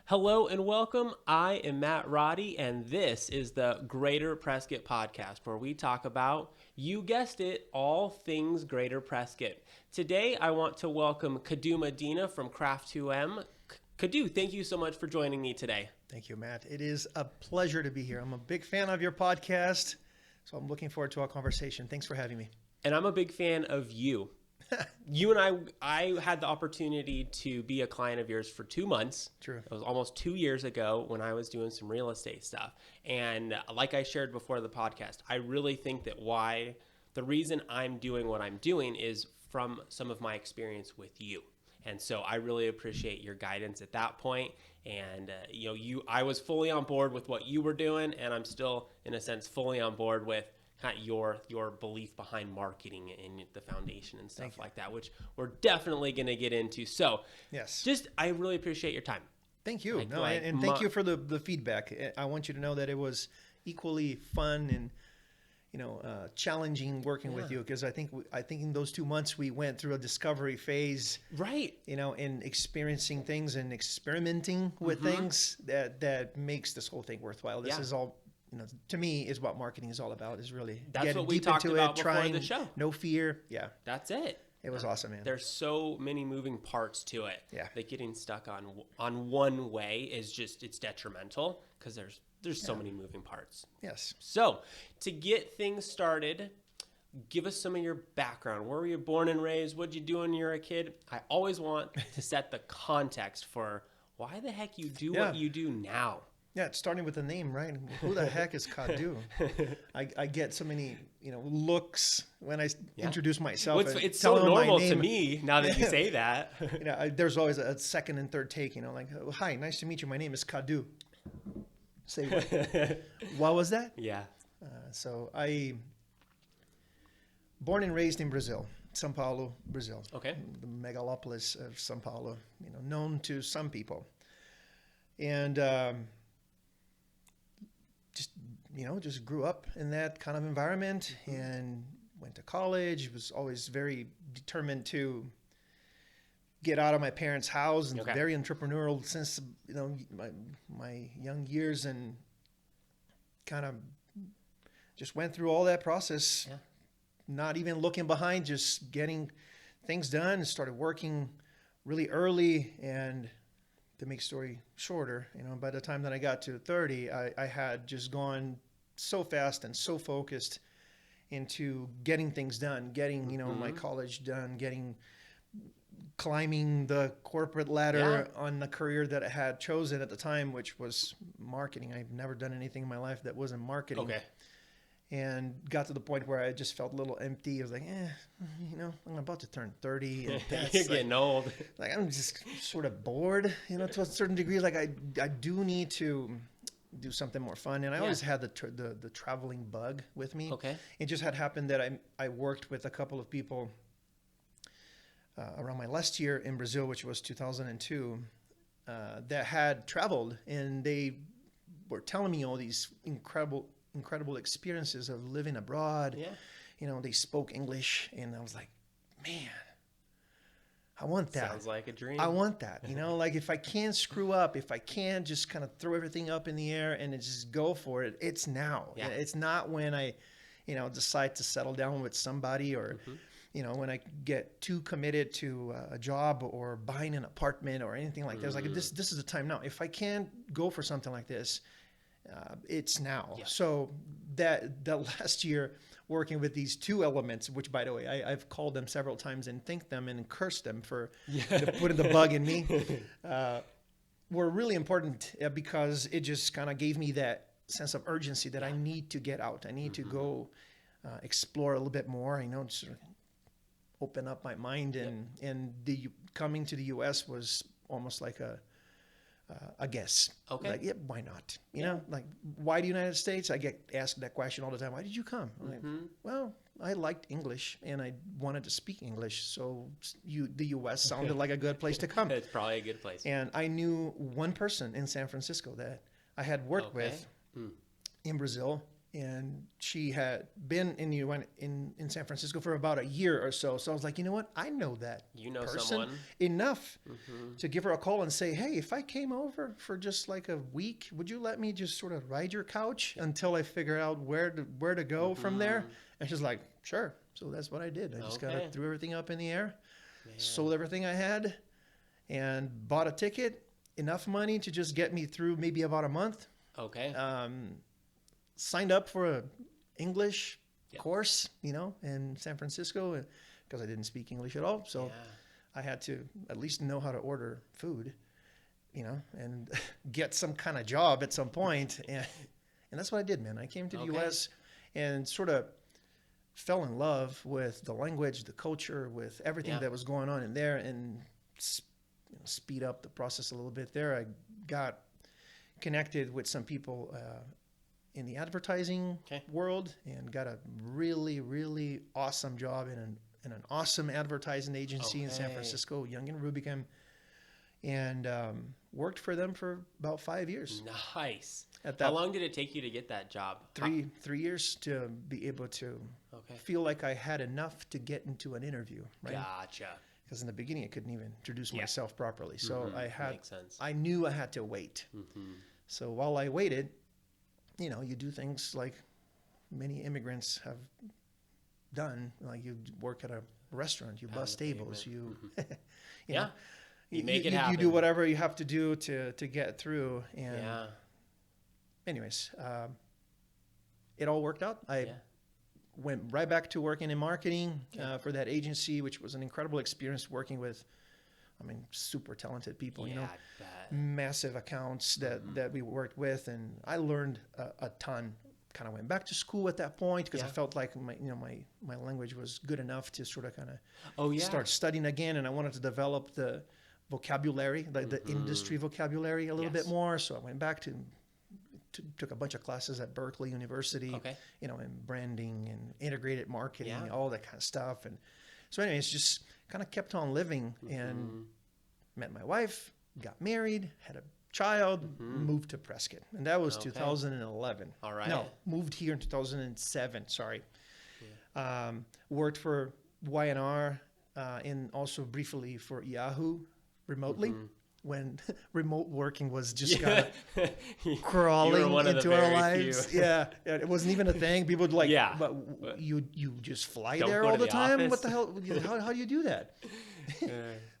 Hello and welcome. I am Matt Roddy, and this is the Greater Prescott podcast, where we talk about, you guessed it, all things Greater Prescott. Today, I want to welcome Cadu Medina from Craf2m. Cadu, thank you so much for joining me today. Thank you, Matt. It is a pleasure to be here. I'm a big fan of your podcast, so I'm looking forward to our conversation. Thanks for having me. And I'm a big fan of you. You and I had the opportunity to be a client of yours for 2 months. True. It was almost 2 years ago when I was doing some real estate stuff. And like I shared before the podcast, I really think that the reason I'm doing what I'm doing is from some of my experience with you. And so I really appreciate your guidance at that point. And I was fully on board with what you were doing, and I'm still, in a sense, fully on board with kind of your belief behind marketing and the foundation and stuff like that, which we're definitely going to get into. So yes, I really appreciate your time. Thank you. And thank you for the feedback. I want you to know that it was equally fun and challenging working with you, because I think in those 2 months we went through a discovery phase, right? In experiencing things and experimenting with things that makes this whole thing worthwhile. This is all. To me, is what marketing is all about. Is really getting what we talked about before the show. No fear. Yeah, that's it. It was awesome, man. There's so many moving parts to it. Yeah, that getting stuck on one way is just, it's detrimental, because there's so many moving parts. Yes. So to get things started, give us some of your background. Where were you born and raised? What'd you do when you were a kid? I always want to set the context for why the heck you do what you do now. Yeah, it's starting with the name, right? Who the heck is Cadu? I get so many, looks when I introduce myself. It's so normal to me now that you say that. There's always a second and third take, like, oh, hi, nice to meet you. My name is Cadu. Say what? What was that? Yeah. So I born and raised in Brazil, São Paulo, Brazil. Okay. The megalopolis of São Paulo, known to some people. And just grew up in that kind of environment and went to college. Was always very determined to get out of my parents' house, and very entrepreneurial since my young years, and kind of just went through all that process, not even looking behind, just getting things done. Started working really early, and to make story shorter, by the time that I got to 30, I had just gone so fast and so focused into getting things done, getting, my college done, climbing the corporate ladder on the career that I had chosen at the time, which was marketing. I've never done anything in my life that wasn't marketing. Okay. And got to the point where I just felt a little empty. I was like, I'm about to turn 30. And that's You're getting old. Like, I'm just sort of bored, to a certain degree. Like, I do need to do something more fun. And I always had the traveling bug with me. Okay. It just had happened that I worked with a couple of people around my last year in Brazil, which was 2002, that had traveled. And they were telling me all these incredible experiences of living abroad. Yeah. They spoke English, and I was like, man, I want that. Sounds like a dream. I want that. Like, if I can't screw up, if I can't just kind of throw everything up in the air and just go for it, it's now. Yeah. It's not when I, decide to settle down with somebody, or, when I get too committed to a job or buying an apartment or anything like that. It's like, this is the time now. If I can't go for something like this, it's now. Yeah. So that last year, working with these two elements, which, by the way, I've called them several times and thanked them and cursed them for putting the bug in me, were really important, because it just kind of gave me that sense of urgency that I need to get out. I need to go explore a little bit more, sort of open up my mind. And the coming to the U.S. was almost like a guess. Okay. Like, why not? Like, why the United States? I get asked that question all the time. Why did you come? I'm like, well, I liked English and I wanted to speak English. So the U.S. sounded like a good place to come. It's probably a good place. And I knew one person in San Francisco that I had worked with in Brazil. and she had been in San Francisco for about a year or so. So I was like, you know what? I know that person someone enough to give her a call and say, hey, if I came over for just like a week, would you let me just sort of ride your couch until I figure out where to go from there? And she's like, sure. So that's what I did. I just threw everything up in the air, sold everything I had, and bought a ticket, enough money to just get me through maybe about a month. Okay. Signed up for a English course, in San Francisco because I didn't speak English at all. So I had to at least know how to order food, and get some kind of job at some point. And that's what I did, man. I came to the U.S. and sort of fell in love with the language, the culture, with everything that was going on in there, and speed up the process a little bit there. I got connected with some people in the advertising world and got a really, really awesome job in an awesome advertising agency in San Francisco, Young and Rubicam, and worked for them for about 5 years. Nice. How long did it take you to get that job? 3 years to be able to feel like I had enough to get into an interview. Right? Gotcha. Because in the beginning I couldn't even introduce myself properly, so Makes sense. I knew I had to wait. So while I waited, you do things like many immigrants have done. Like you work at a restaurant, you bus tables, you you make it happen. You do whatever you have to do to get through. And anyways, it all worked out. I went right back to working in marketing for that agency, which was an incredible experience working with, super talented people, massive accounts that we worked with. And I learned a ton. Kind of went back to school at that point because I felt like my language was good enough to sort of kind of start studying again. And I wanted to develop the vocabulary, the industry vocabulary a little bit more. So I went back to took a bunch of classes at Berkeley University, in branding and integrated marketing, all that kind of stuff. And so anyways, just kind of kept on living and met my wife, got married, had a child, moved to Prescott. And that was 2011. All right. No, moved here in 2007, sorry. Worked for Y&R and also briefly for Yahoo remotely. When remote working was just kind of crawling into our lives. It wasn't even a thing. People would like, but you just fly there all the time? Office. What the hell? How do you do that?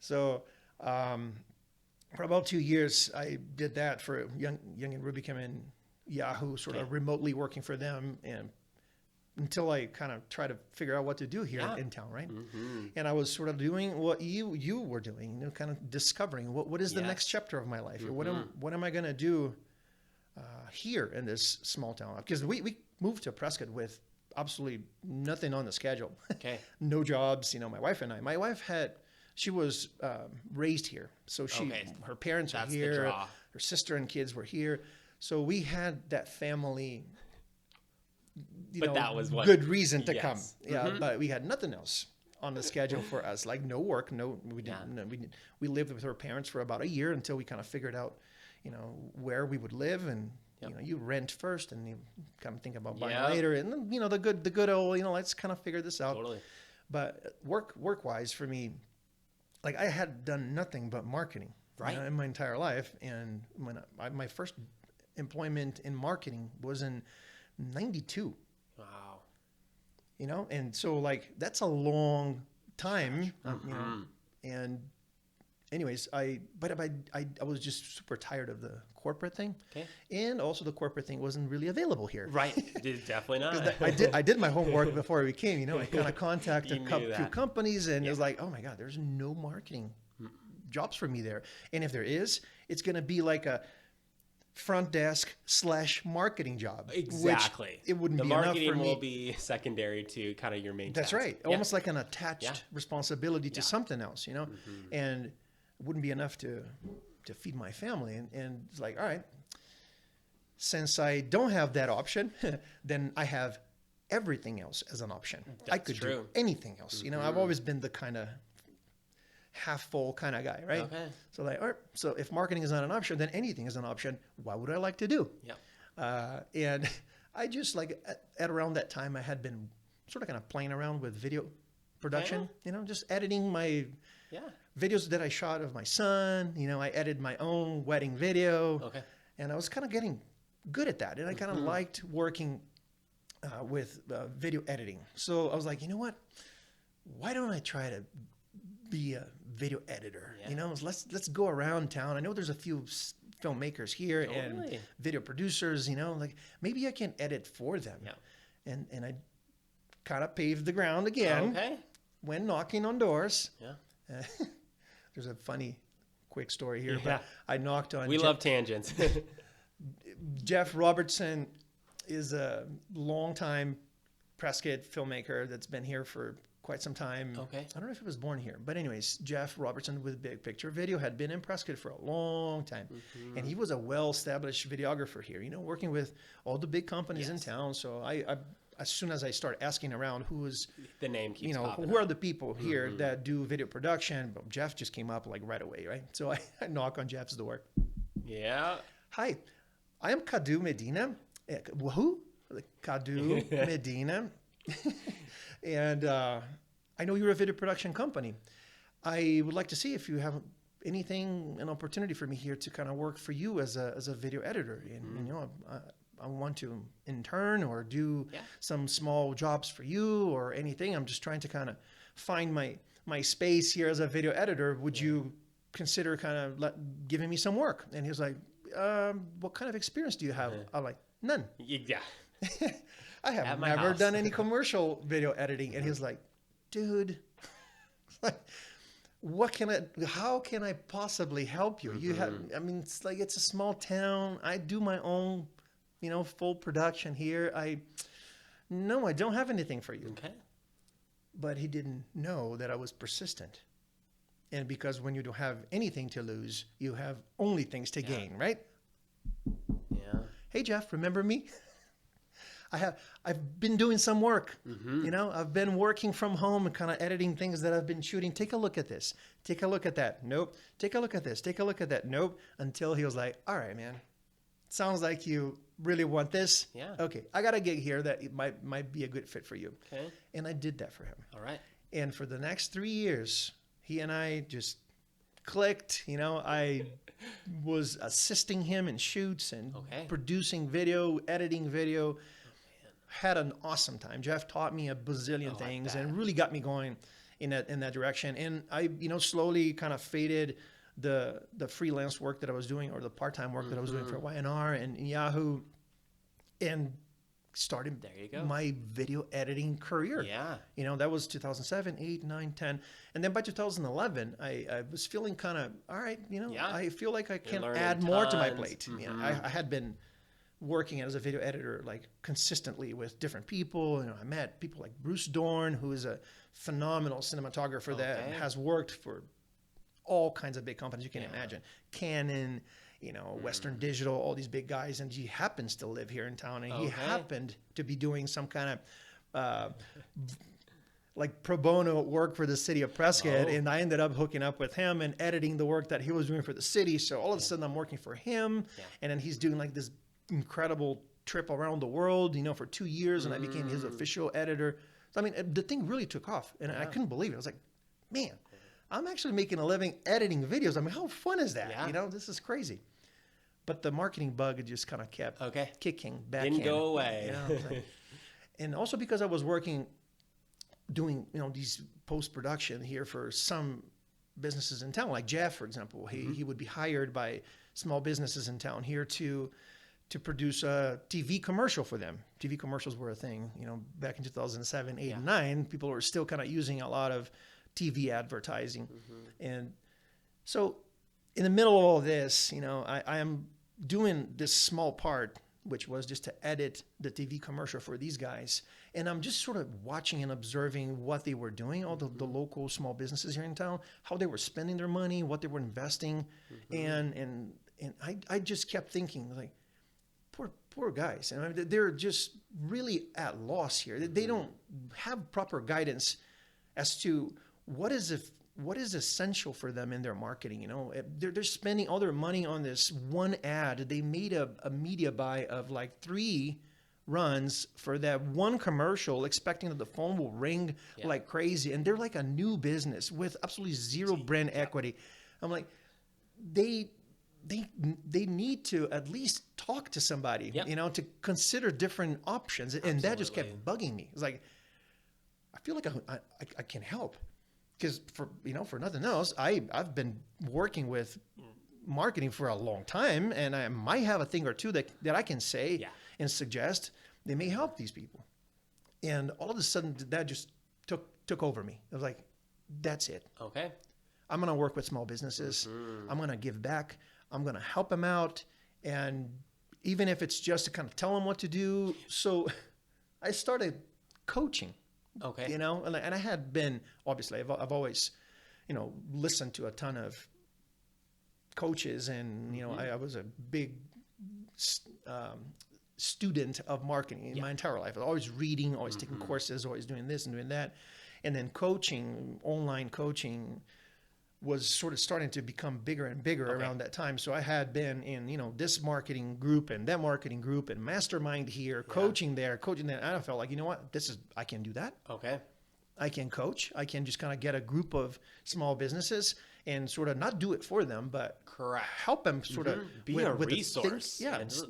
So for about 2 years, I did that for Young and Rubicam and Yahoo, sort of remotely working for them, and until I kind of try to figure out what to do here in town, right? And I was sort of doing what you were doing, kind of discovering what is the next chapter of my life? What am I going to do here in this small town? Because we moved to Prescott with absolutely nothing on the schedule. No jobs. My wife and I. My wife she was raised here, so her parents are here. Her sister and kids were here, so we had that family. But that was good reason to come. But we had nothing else on the schedule for us. Like no work, we didn't. We lived with her parents for about a year until we kind of figured out, where we would live. And you rent first, and you kind of think about buying later. And then, the good old, let's kind of figure this out. Totally. But work wise for me, like I had done nothing but marketing in my entire life. And when my first employment in marketing was in 92. Wow. And so like that's a long time. And anyways, I was just super tired of the corporate thing. And also the corporate thing wasn't really available here. Right. Definitely not. I did my homework before we came, I kind of contacted a few companies, and it was like, oh my God, there's no marketing jobs for me there. And if there is, it's going to be like a front desk / marketing job. Exactly. It wouldn't be enough for me. The marketing will be secondary to kind of your main task. That's right. Almost like an attached responsibility to something else, and it wouldn't be enough to feed my family. And it's like, all right, since I don't have that option, then I have everything else as an option. I could do anything else. I've always been the kind of half full kind of guy, right? So like, all right, so if marketing is not an option, then anything is an option. What would I like to do? And I just like at around that time I had been sort of kind of playing around with video production, just editing my videos that I shot of my son. I edited my own wedding video. Okay. And I was kind of getting good at that. And I kind of liked working with video editing. So I was like, you know what? Why don't I try to be a video editor? Yeah. Let's go around town. I know there's a few filmmakers here and video producers, like maybe I can edit for them. Yeah. And I kind of paved the ground again. Okay. When knocking on doors. Yeah. There's a funny quick story here, but I knocked on. We love tangents. Jeff Robertson is a longtime Prescott filmmaker that's been here for quite some time. Okay. I don't know if he was born here, but anyways, Jeff Robertson with Big Picture Video had been in Prescott for a long time. And he was a well-established videographer here, working with all the big companies in town. So I as soon as I start asking around the name keeps popping who up. are the people here that do video production, but Jeff just came up like right away, right? So I knock on Jeff's door. Yeah. Hi, I am Cadu Medina. Who? Cadu Medina. And I know you're a video production company. I would like to see if you have an opportunity for me here to kind of work for you as a video editor. And I want to intern or do some small jobs for you or anything. I'm just trying to kind of find my space here as a video editor. Would you consider kind of giving me some work? And he was like, what kind of experience do you have? I'm like, none. Yeah. I have never done any commercial video editing. And he was like, dude, how can I possibly help you? It's a small town. I do my own, full production here. No, I don't have anything for you. Okay. But he didn't know that I was persistent. And because when you don't have anything to lose, you have only things to gain, right? Yeah. Hey, Jeff, remember me? I've been doing some work. I've been working from home and kind of editing things that I've been shooting. Take a look at this. Take a look at that. Nope. Take a look at this. Take a look at that. Nope. Until he was like, all right, man. Sounds like you really want this. Yeah. Okay. I got a gig here that it might be a good fit for you. Okay. And I did that for him. All right. And for the next 3 years, he and I just clicked. I was assisting him in shoots and producing video, editing video. Had an awesome time. Jeff taught me a bazillion things and really got me going in that direction. And I, slowly kind of faded the freelance work that I was doing or the part-time work that I was doing for YNR and Yahoo, and started my video editing career. Yeah. That was 2007, 8, 9, 10. And then by 2011, I was feeling kind of, all right, I feel like I can add more to my plate. I had been working as a video editor like consistently with different people. I met people like Bruce Dorn, who is a phenomenal cinematographer that has worked for all kinds of big companies you can imagine. Canon, Western Digital, all these big guys. And he happens to live here in town. And he happened to be doing some kind of like pro bono work for the city of Prescott. And I ended up hooking up with him and editing the work that he was doing for the city. So all of a sudden I'm working for him. And then he's doing like this incredible trip around the world, for 2 years, and I became his official editor. So, the thing really took off, and I couldn't believe it. I was like, man, I'm actually making a living editing videos. How fun is that? Yeah. This is crazy. But the marketing bug just kind of kept kicking back in. Didn't go away. And also because I was doing these post-production here for some businesses in town, like Jeff, for example. He would be hired by small businesses in town here to produce a TV commercial for them. TV commercials were a thing, back in 2007, 8, and 9. People were still kind of using a lot of TV advertising. And so in the middle of all this, I am doing this small part, which was just to edit the TV commercial for these guys. And I'm just sort of watching and observing what they were doing, all the local small businesses here in town, how they were spending their money, what they were investing. And I just kept thinking, like, poor guys. And they're just really at loss here. They don't have proper guidance as to what is essential for them in their marketing. They're spending all their money on this one ad. They made a media buy of like 3 runs for that one commercial, expecting that the phone will ring like crazy. And they're like a new business with absolutely zero brand equity. I'm like, they need to at least talk to somebody, you know, to consider different options. And that just kept bugging me. It's like, I feel like I can help. Because for nothing else, I've been working with marketing for a long time, and I might have a thing or two that I can say and suggest they may help these people. And all of a sudden, that just took over me. I was like, that's it. Okay. I'm going to work with small businesses. I'm going to give back. I'm going to help them out. And even if it's just to kind of tell them what to do. So I started coaching. Okay. You know, and I had been, obviously, I've always, you know, listened to a ton of coaches, and, you know, I was a big student of marketing in my entire life. I was always reading, always taking courses, always doing this and doing that. And then coaching, online coaching, was sort of starting to become bigger and bigger around that time. So I had been in, you know, this marketing group and that marketing group and mastermind here, coaching there, coaching there. And I felt like, you know what, I can do that. Okay. I can coach. I can just kind of get a group of small businesses and sort of not do it for them, but help them sort of be a resource.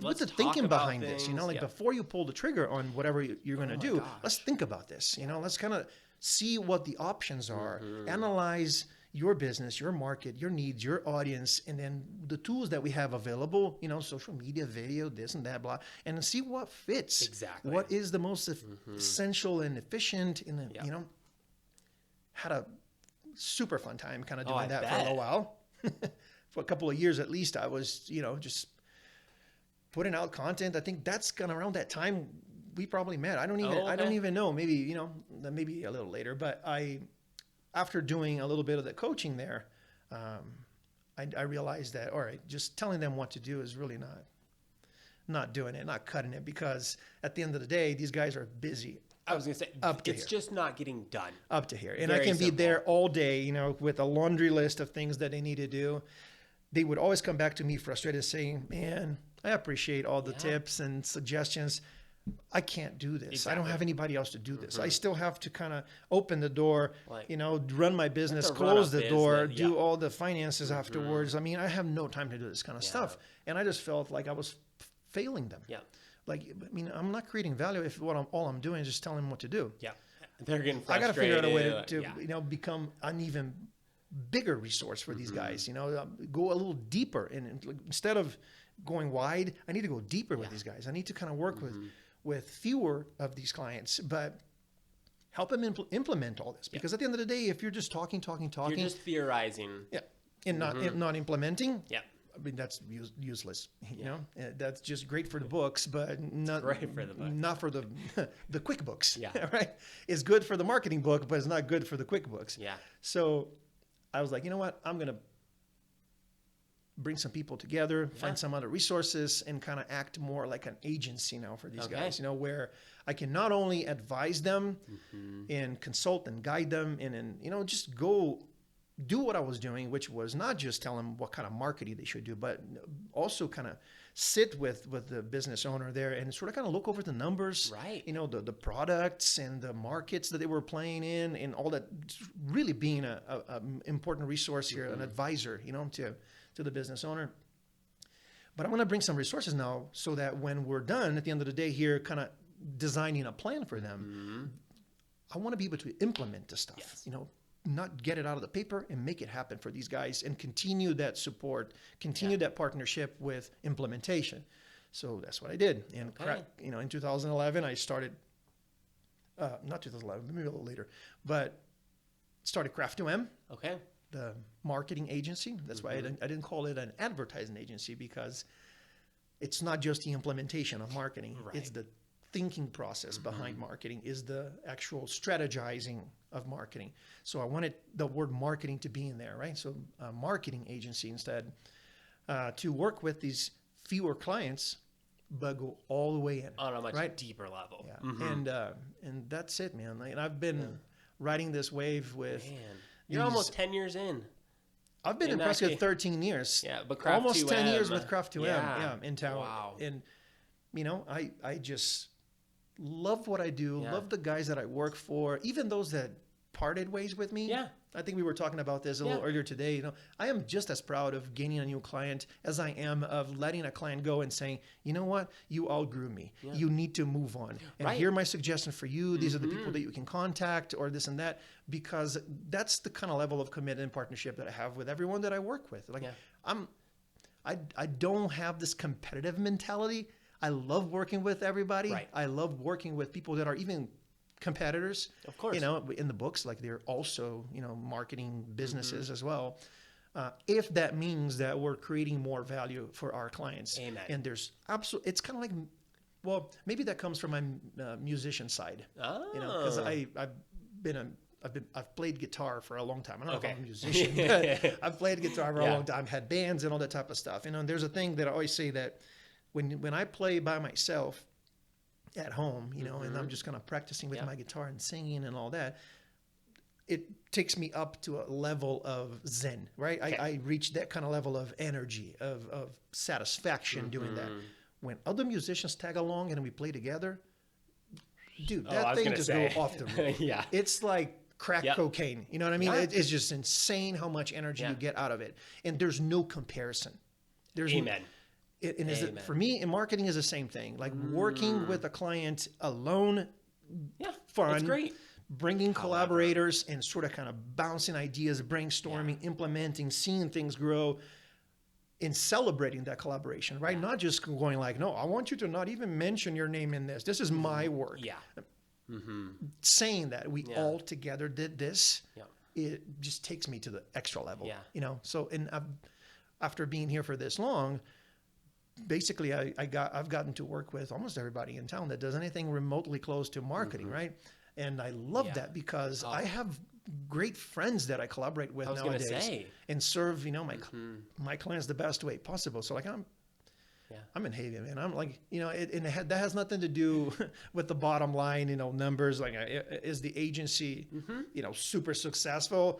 With the thinking behind this, you know, like before you pull the trigger on whatever you're going to do, let's think about this, you know, let's kind of see what the options are, analyze your business, your market, your needs, your audience, and then the tools that we have available, you know, social media, video, this and that, blah, and see what fits. Exactly. What is the most essential and efficient, and you know, had a super fun time kind of doing that for a little while. For a couple of years at least, I was, you know, just putting out content. I think that's kind of around that time we probably met. I don't even know. Maybe, you know, maybe a little later, but after doing a little bit of the coaching there, I realized that, all right, just telling them what to do is really not doing it, not cutting it, because at the end of the day, these guys are busy. I was going to say, it's just not getting done. Up to here. And I can be there all day, you know, with a laundry list of things that they need to do. They would always come back to me frustrated saying, man, I appreciate all the tips and suggestions. I can't do this. Exactly. I don't have anybody else to do this. I still have to kind of open the door, you know, run my business, close the door, do all the finances afterwards. I mean, I have no time to do this kind of stuff. And I just felt like I was failing them. Yeah. Like, I mean, I'm not creating value if all I'm doing is just telling them what to do. Yeah. They're getting frustrated. I got to figure out a way to you know, become an even bigger resource for these guys, you know, go a little deeper. And instead of going wide, I need to go deeper with these guys. I need to kind of work with fewer of these clients, but help them implement all this. Because at the end of the day, if you're just talking, you're just theorizing. Yeah. And not implementing. Yeah. I mean, that's useless, you know, that's just great for the books, but not for the the quick books. Yeah. Right. It's good for the marketing book, but it's not good for the quick books. Yeah. So I was like, you know what, I'm going to bring some people together, find some other resources, and kind of act more like an agency now for these guys, you know, where I can not only advise them and consult and guide them and you know, just go do what I was doing, which was not just tell them what kind of marketing they should do, but also kind of sit with the business owner there and sort of kind of look over the numbers, you know, the products and the markets that they were playing in and all that, really being a important resource here, an advisor, you know, to the business owner. But I'm going to bring some resources now so that when we're done at the end of the day here, kind of designing a plan for them, I want to be able to implement the stuff, you know, not get it out of the paper and make it happen for these guys and continue that support, continue that partnership with implementation. So that's what I did. And, you know, in 2011, I started, not 2011, maybe a little later, but started Craf2m. Okay. The marketing agency. That's why I didn't call it an advertising agency, because it's not just the implementation of marketing. It's the thinking process behind marketing, is the actual strategizing of marketing. So I wanted the word marketing to be in there, right? So a marketing agency instead, to work with these fewer clients, but go all the way in. On a much deeper level. Yeah. And that's it, man. Like, and I've been riding this wave with... Man. You're almost 10 years in. I've been in Prescott 13 years. Yeah, but almost 10 years with Craf2m. In town. Wow. And, you know, I just love what I do, love the guys that I work for, even those that parted ways with me. Yeah. I think we were talking about this a little earlier today. You know, I am just as proud of gaining a new client as I am of letting a client go and saying, you know what, you outgrew me. Yeah. You need to move on. And here are my suggestions for you. These are the people that you can contact or this and that, because that's the kind of level of commitment and partnership that I have with everyone that I work with. Like I don't have this competitive mentality. I love working with everybody. Right. I love working with people that are even competitors, of course, you know, in the books, like they're also, you know, marketing businesses as well. If that means that we're creating more value for our clients. Amen. And there's absolutely, it's kind of like, well, maybe that comes from my musician side, you know, because I've played guitar for a long time. I don't know if I'm a musician, but I've played guitar for a long time, had bands and all that type of stuff. You know, and there's a thing that I always say that when I play by myself at home, you know, and I'm just kind of practicing with my guitar and singing and all that, it takes me up to a level of zen, right? I reach that kind of level of energy, of satisfaction doing that. When other musicians tag along and we play together, dude, that thing just goes off the roof. It's like crack cocaine. You know what I mean? It's just insane how much energy you get out of it. And there's no comparison. There's Amen. For me, in marketing is the same thing. Like working with a client alone, fun. It's great. Bringing collaborators and sort of kind of bouncing ideas, brainstorming, implementing, seeing things grow, and celebrating that collaboration, right? Not just going like, no, I want you to not even mention your name in this. This is my work. Saying that we all together did this, it just takes me to the extra level, you know? So, and after being here for this long, basically I've gotten to work with almost everybody in town that does anything remotely close to marketing, right? And I love that because I have great friends that I collaborate with nowadays and serve, you know, my clients the best way possible. So like I'm in Haven, man. I'm like, you know, that has nothing to do with the bottom line, you know, numbers. Like, is the agency, you know, super successful?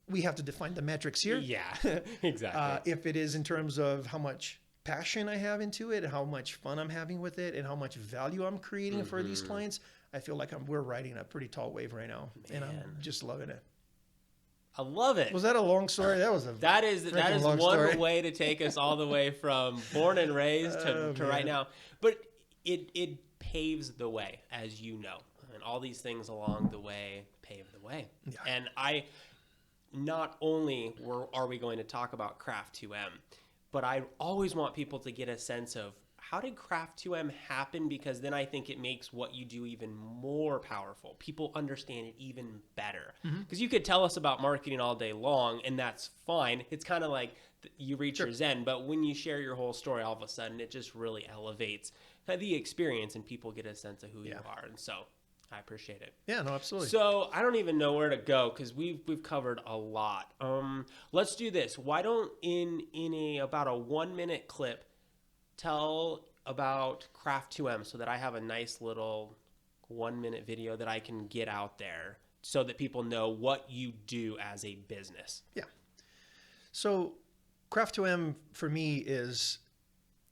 We have to define the metrics here. Yeah, exactly. If it is in terms of how much passion I have into it, how much fun I'm having with it, and how much value I'm creating for these clients, I feel like we're riding a pretty tall wave right now, and I'm just loving it. I love it. Was that a long story? That is one story. way to take us all the way from born and raised to right now. But it paves the way, as you know, and all these things along the way pave the way. Yeah. And not only are we going to talk about Craf2m, but I always want people to get a sense of how did Craf2m happen? Because then I think it makes what you do even more powerful. People understand it even better. Because you could tell us about marketing all day long, and that's fine. It's kind of like you reach your zen. But when you share your whole story, all of a sudden, it just really elevates the experience, and people get a sense of who you are. And so I appreciate it. Yeah, no, absolutely. So I don't even know where to go because we've covered a lot. Let's do this. Why don't in about a 1-minute clip, tell about Craf2m so that I have a nice little 1-minute video that I can get out there so that people know what you do as a business. Yeah. So Craf2m for me is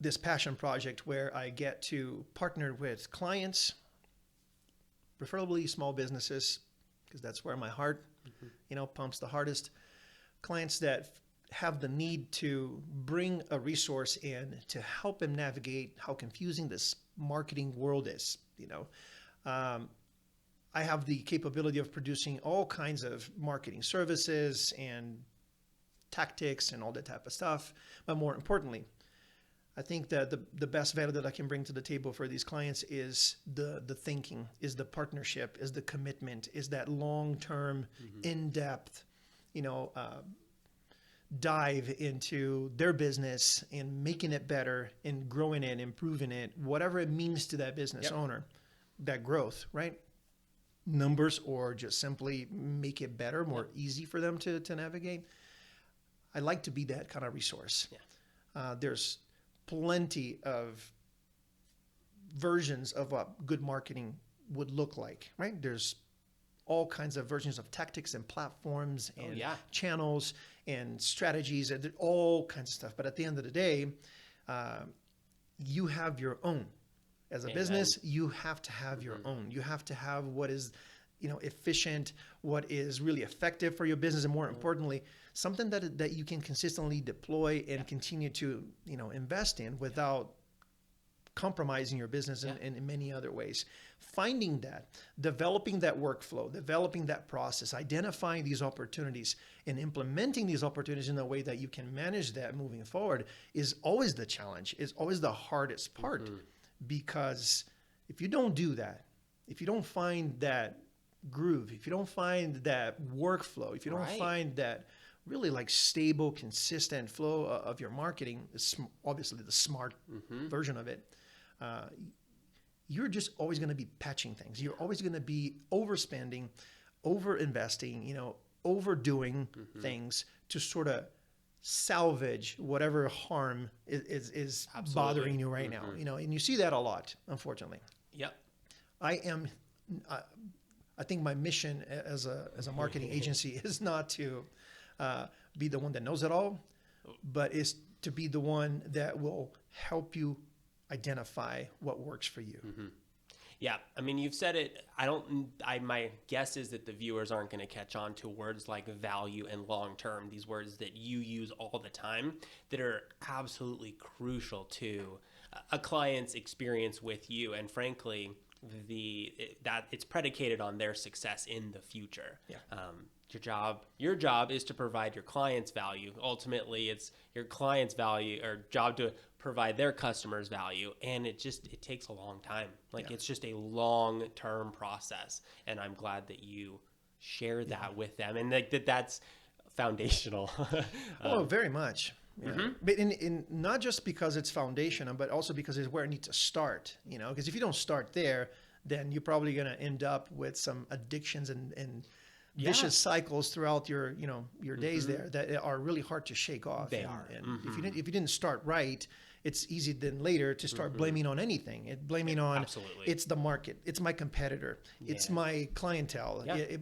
this passion project where I get to partner with clients, preferably small businesses, because that's where my heart, you know, pumps the hardest. Clients that have the need to bring a resource in to help them navigate how confusing this marketing world is. You know, I have the capability of producing all kinds of marketing services and tactics and all that type of stuff. But more importantly, I think that the best value that I can bring to the table for these clients is the thinking, is the partnership, is the commitment, is that long-term, in-depth, you know, dive into their business and making it better and growing it, improving it, whatever it means to that business owner, that growth, right? Numbers, or just simply make it better, more easy for them to navigate. I like to be that kind of resource. There's plenty of versions of what good marketing would look like, right? There's all kinds of versions of tactics and platforms and channels and strategies and all kinds of stuff. But at the end of the day, you have your own. As a Amen. business, you have to have your own. You have to have what is, efficient, what is really effective for your business, and more importantly, something that you can consistently deploy and continue to, invest in without compromising your business in many other ways. Finding that, developing that workflow, developing that process, identifying these opportunities, and implementing these opportunities in a way that you can manage that moving forward is always the challenge, is always the hardest part. Because if you don't do that, if you don't find that groove, if you don't find that workflow, if you don't find that really like stable, consistent flow of your marketing, obviously the smart version of it, you're just always going to be patching things. You're always going to be overspending, overinvesting, overdoing things to sort of salvage whatever harm is bothering you right now. And you see that a lot, unfortunately. Yep. I think my mission as a marketing agency is not to be the one that knows it all, but is to be the one that will help you identify what works for you. Yeah, I mean, you've said it. My guess is that the viewers aren't going to catch on to words like value and long-term, these words that you use all the time that are absolutely crucial to a client's experience with you. And frankly, that it's predicated on their success in the future. Yeah. Your job is to provide your clients value. Ultimately, it's your clients' value or job to provide their customers value, and it takes a long time. It's just a long-term process, and I'm glad that you share that with them, and that's foundational. Oh, very much. Yeah. But in not just because it's foundational, but also because it's where it needs to start. Because if you don't start there, then you're probably going to end up with some addictions and vicious cycles throughout your days there that are really hard to shake off. They are. And if you didn't start right, it's easy then later to start blaming on anything. Blaming on absolutely. It's the market, it's my competitor, it's my clientele. Yeah.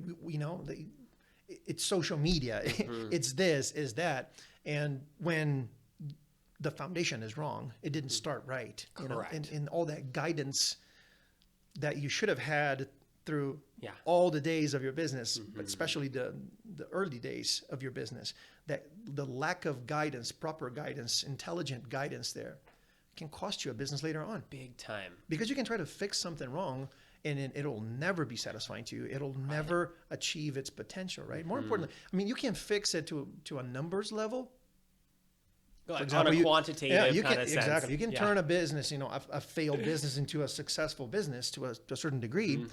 It's social media, it's this, is that. And when the foundation is wrong, it didn't start right. Correct. And all that guidance that you should have had through all the days of your business, but especially the early days of your business, that the lack of guidance, proper guidance, intelligent guidance there can cost you a business later on. Big time. Because you can try to fix something wrong and it'll never be satisfying to you. It'll never achieve its potential, right? More importantly, I mean, you can fix it to a numbers level. For example, on a quantitative kind of sense. Exactly. You can turn a business, a failed business into a successful business to a certain degree.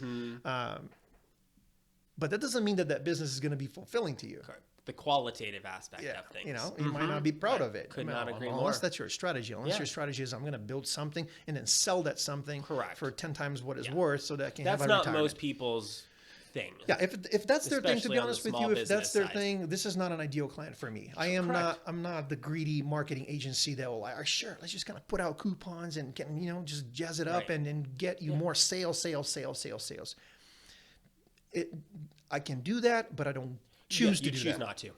But that doesn't mean that business is going to be fulfilling to you. Correct. The qualitative aspect of things. You might not be proud of it. Could not agree more. Unless that's your strategy. Unless your strategy is I'm going to build something and then sell that something for 10 times what it's worth so that I can have a retirement. That's not most people's thing. Yeah, if that's their thing, to be honest with you, if that's their side. thing, this is not an ideal client for me. I'm not the greedy marketing agency that will sure, let's just kind of put out coupons and get, just jazz it up and get you more sales. I can do that, but I don't choose to do that. You choose not to.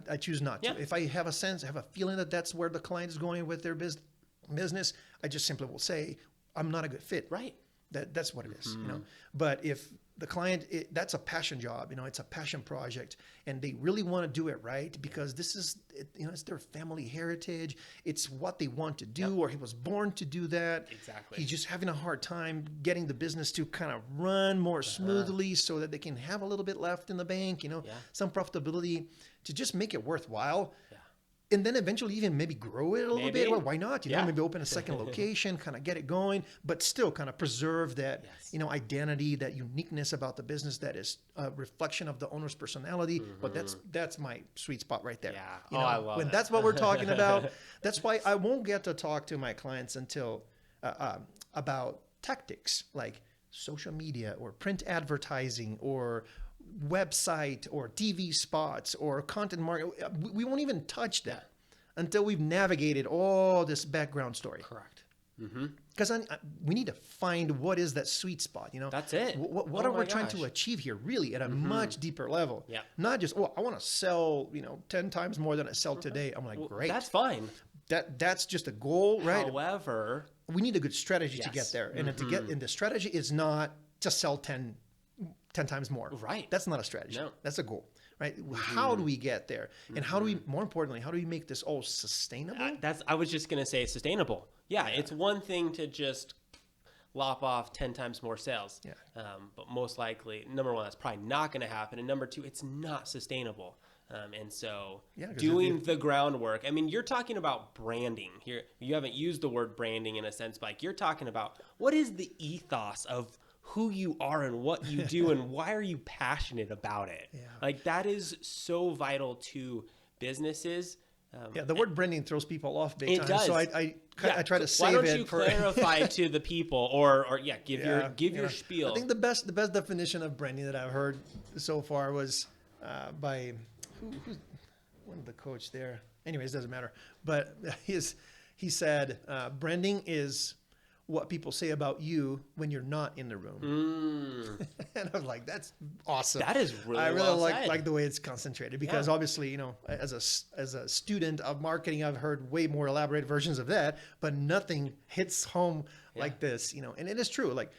I choose not to. If I have a feeling that that's where the client is going with their business, I just simply will say, I'm not a good fit. Right. That's what it is, But if the client, that's a passion job, it's a passion project, and they really want to do it right because this is, it's their family heritage. It's what they want to do, or he was born to do that. Exactly. He's just having a hard time getting the business to kind of run more smoothly so that they can have a little bit left in the bank, some profitability to just make it worthwhile. And then eventually even maybe grow it a little bit. Well, why not? Maybe open a second location, kind of get it going, but still kind of preserve that, identity, that uniqueness about the business that is a reflection of the owner's personality. But that's my sweet spot right there. Yeah. I love when it. That's what we're talking about. That's why I won't get to talk to my clients until about tactics like social media or print advertising or website or TV spots or content marketing. We won't even touch that until we've navigated all this background story. Correct. Because we need to find what is that sweet spot. That's it. What are we trying to achieve here, really, at a much deeper level? Yeah. Not just I want to sell 10 times more than I sell today. I'm like, great. That's fine. That's just a goal, right? However, we need a good strategy to get Yes. there. And and the strategy is not to sell 10 times more. Right. That's not a strategy. No. That's a goal, right? How do we get there? And how do we, more importantly, how do we make this all sustainable? I was just going to say sustainable. Yeah, it's one thing to just lop off 10 times more sales. Yeah. But most likely, number one, that's probably not going to happen. And number two, it's not sustainable. And so doing the groundwork, I mean, you're talking about branding here. You haven't used the word branding in a sense, but like you're talking about what is the ethos of who you are and what you do and why are you passionate about it? Yeah. Like that is so vital to businesses. The word branding throws people off big It time. does. So I try to save it. Why don't you clarify to the people or give your spiel. I think the best definition of branding that I've heard so far was by who's one of the coach there. Anyways, doesn't matter. But he said branding is what people say about you when you're not in the room. And I was like, that's awesome. That is really I really well said. like the way it's concentrated because obviously, you know, as a student of marketing, I've heard way more elaborate versions of that, but nothing hits home like this, you know. And it is true. Like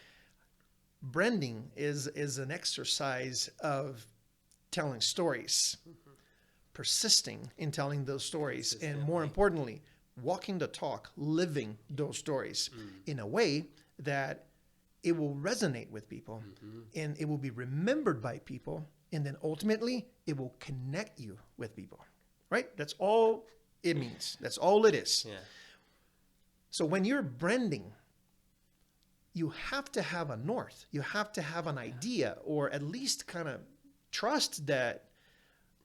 branding is an exercise of telling stories, persisting in telling those stories, and more importantly, walking the talk, living those stories in a way that it will resonate with people and it will be remembered by people. And then ultimately it will connect you with people, right? That's all it means. That's all it is. Yeah. So when you're branding, you have to have a north. You have to have an idea or at least kind of trust that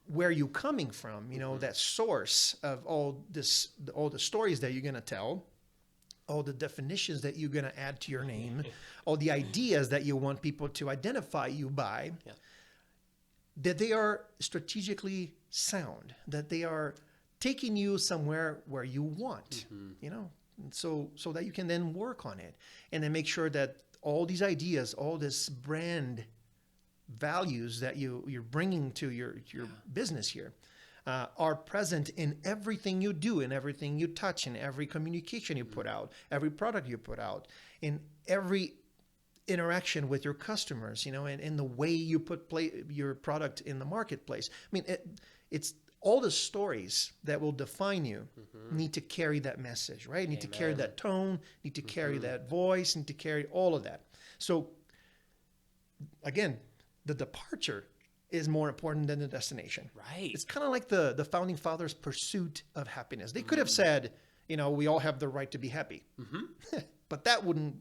where you're coming from, you know, that source of all the stories that you're going to tell, all the definitions that you're going to add to your name, all the ideas that you want people to identify you by, that they are strategically sound, that they are taking you somewhere where you want, you know, so that you can then work on it and then make sure that all these ideas, all this brand values that you're bringing to your business here are present in everything you do, in everything you touch, in every communication you put out, every product you put out, in every interaction with your customers, you know, and in the way you your product in the marketplace. I mean, it's all the stories that will define you need to carry that message, right? Need to carry that tone, need to carry that voice, need to carry all of that. So again, the departure is more important than the destination. Right. It's kind of like the founding fathers' pursuit of happiness. They could have said, you know, we all have the right to be happy. But that wouldn't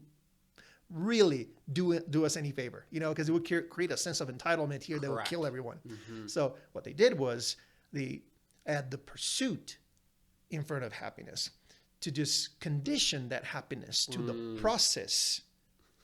really do us any favor, you know, because it would create a sense of entitlement here that would kill everyone. So what they did was they add the pursuit in front of happiness to just condition that happiness to the process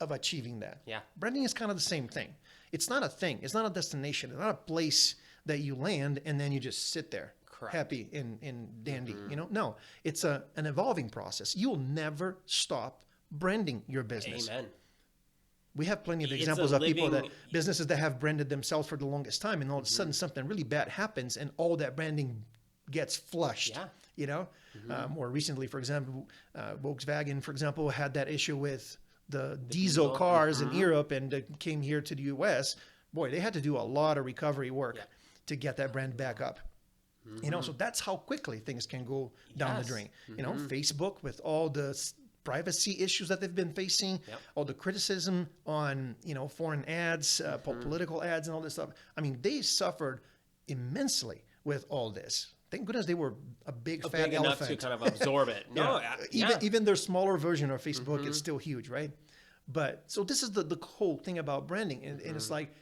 of achieving that. Yeah. Branding is kind of the same thing. It's not a thing. It's not a destination. It's not a place that you land and then you just sit there happy and dandy. You know, no, it's an evolving process. You'll never stop branding your business. Amen. We have plenty of examples of businesses that have branded themselves for the longest time, and all of a sudden something really bad happens, and all that branding gets flushed. Yeah. You know, more recently, for example, Volkswagen, for example, had that issue with the diesel cars in Europe and came here to the U.S. Boy, they had to do a lot of recovery work to get that brand back up. You know, so that's how quickly things can go down the drain. You know, Facebook with all the privacy issues that they've been facing, all the criticism on, you know, foreign ads, political ads and all this stuff. I mean, they suffered immensely with all this. Thank goodness they were a big fat enough elephant to kind of absorb it. No, even their smaller version of Facebook is still huge, right? But so this is the whole thing about branding, and it's like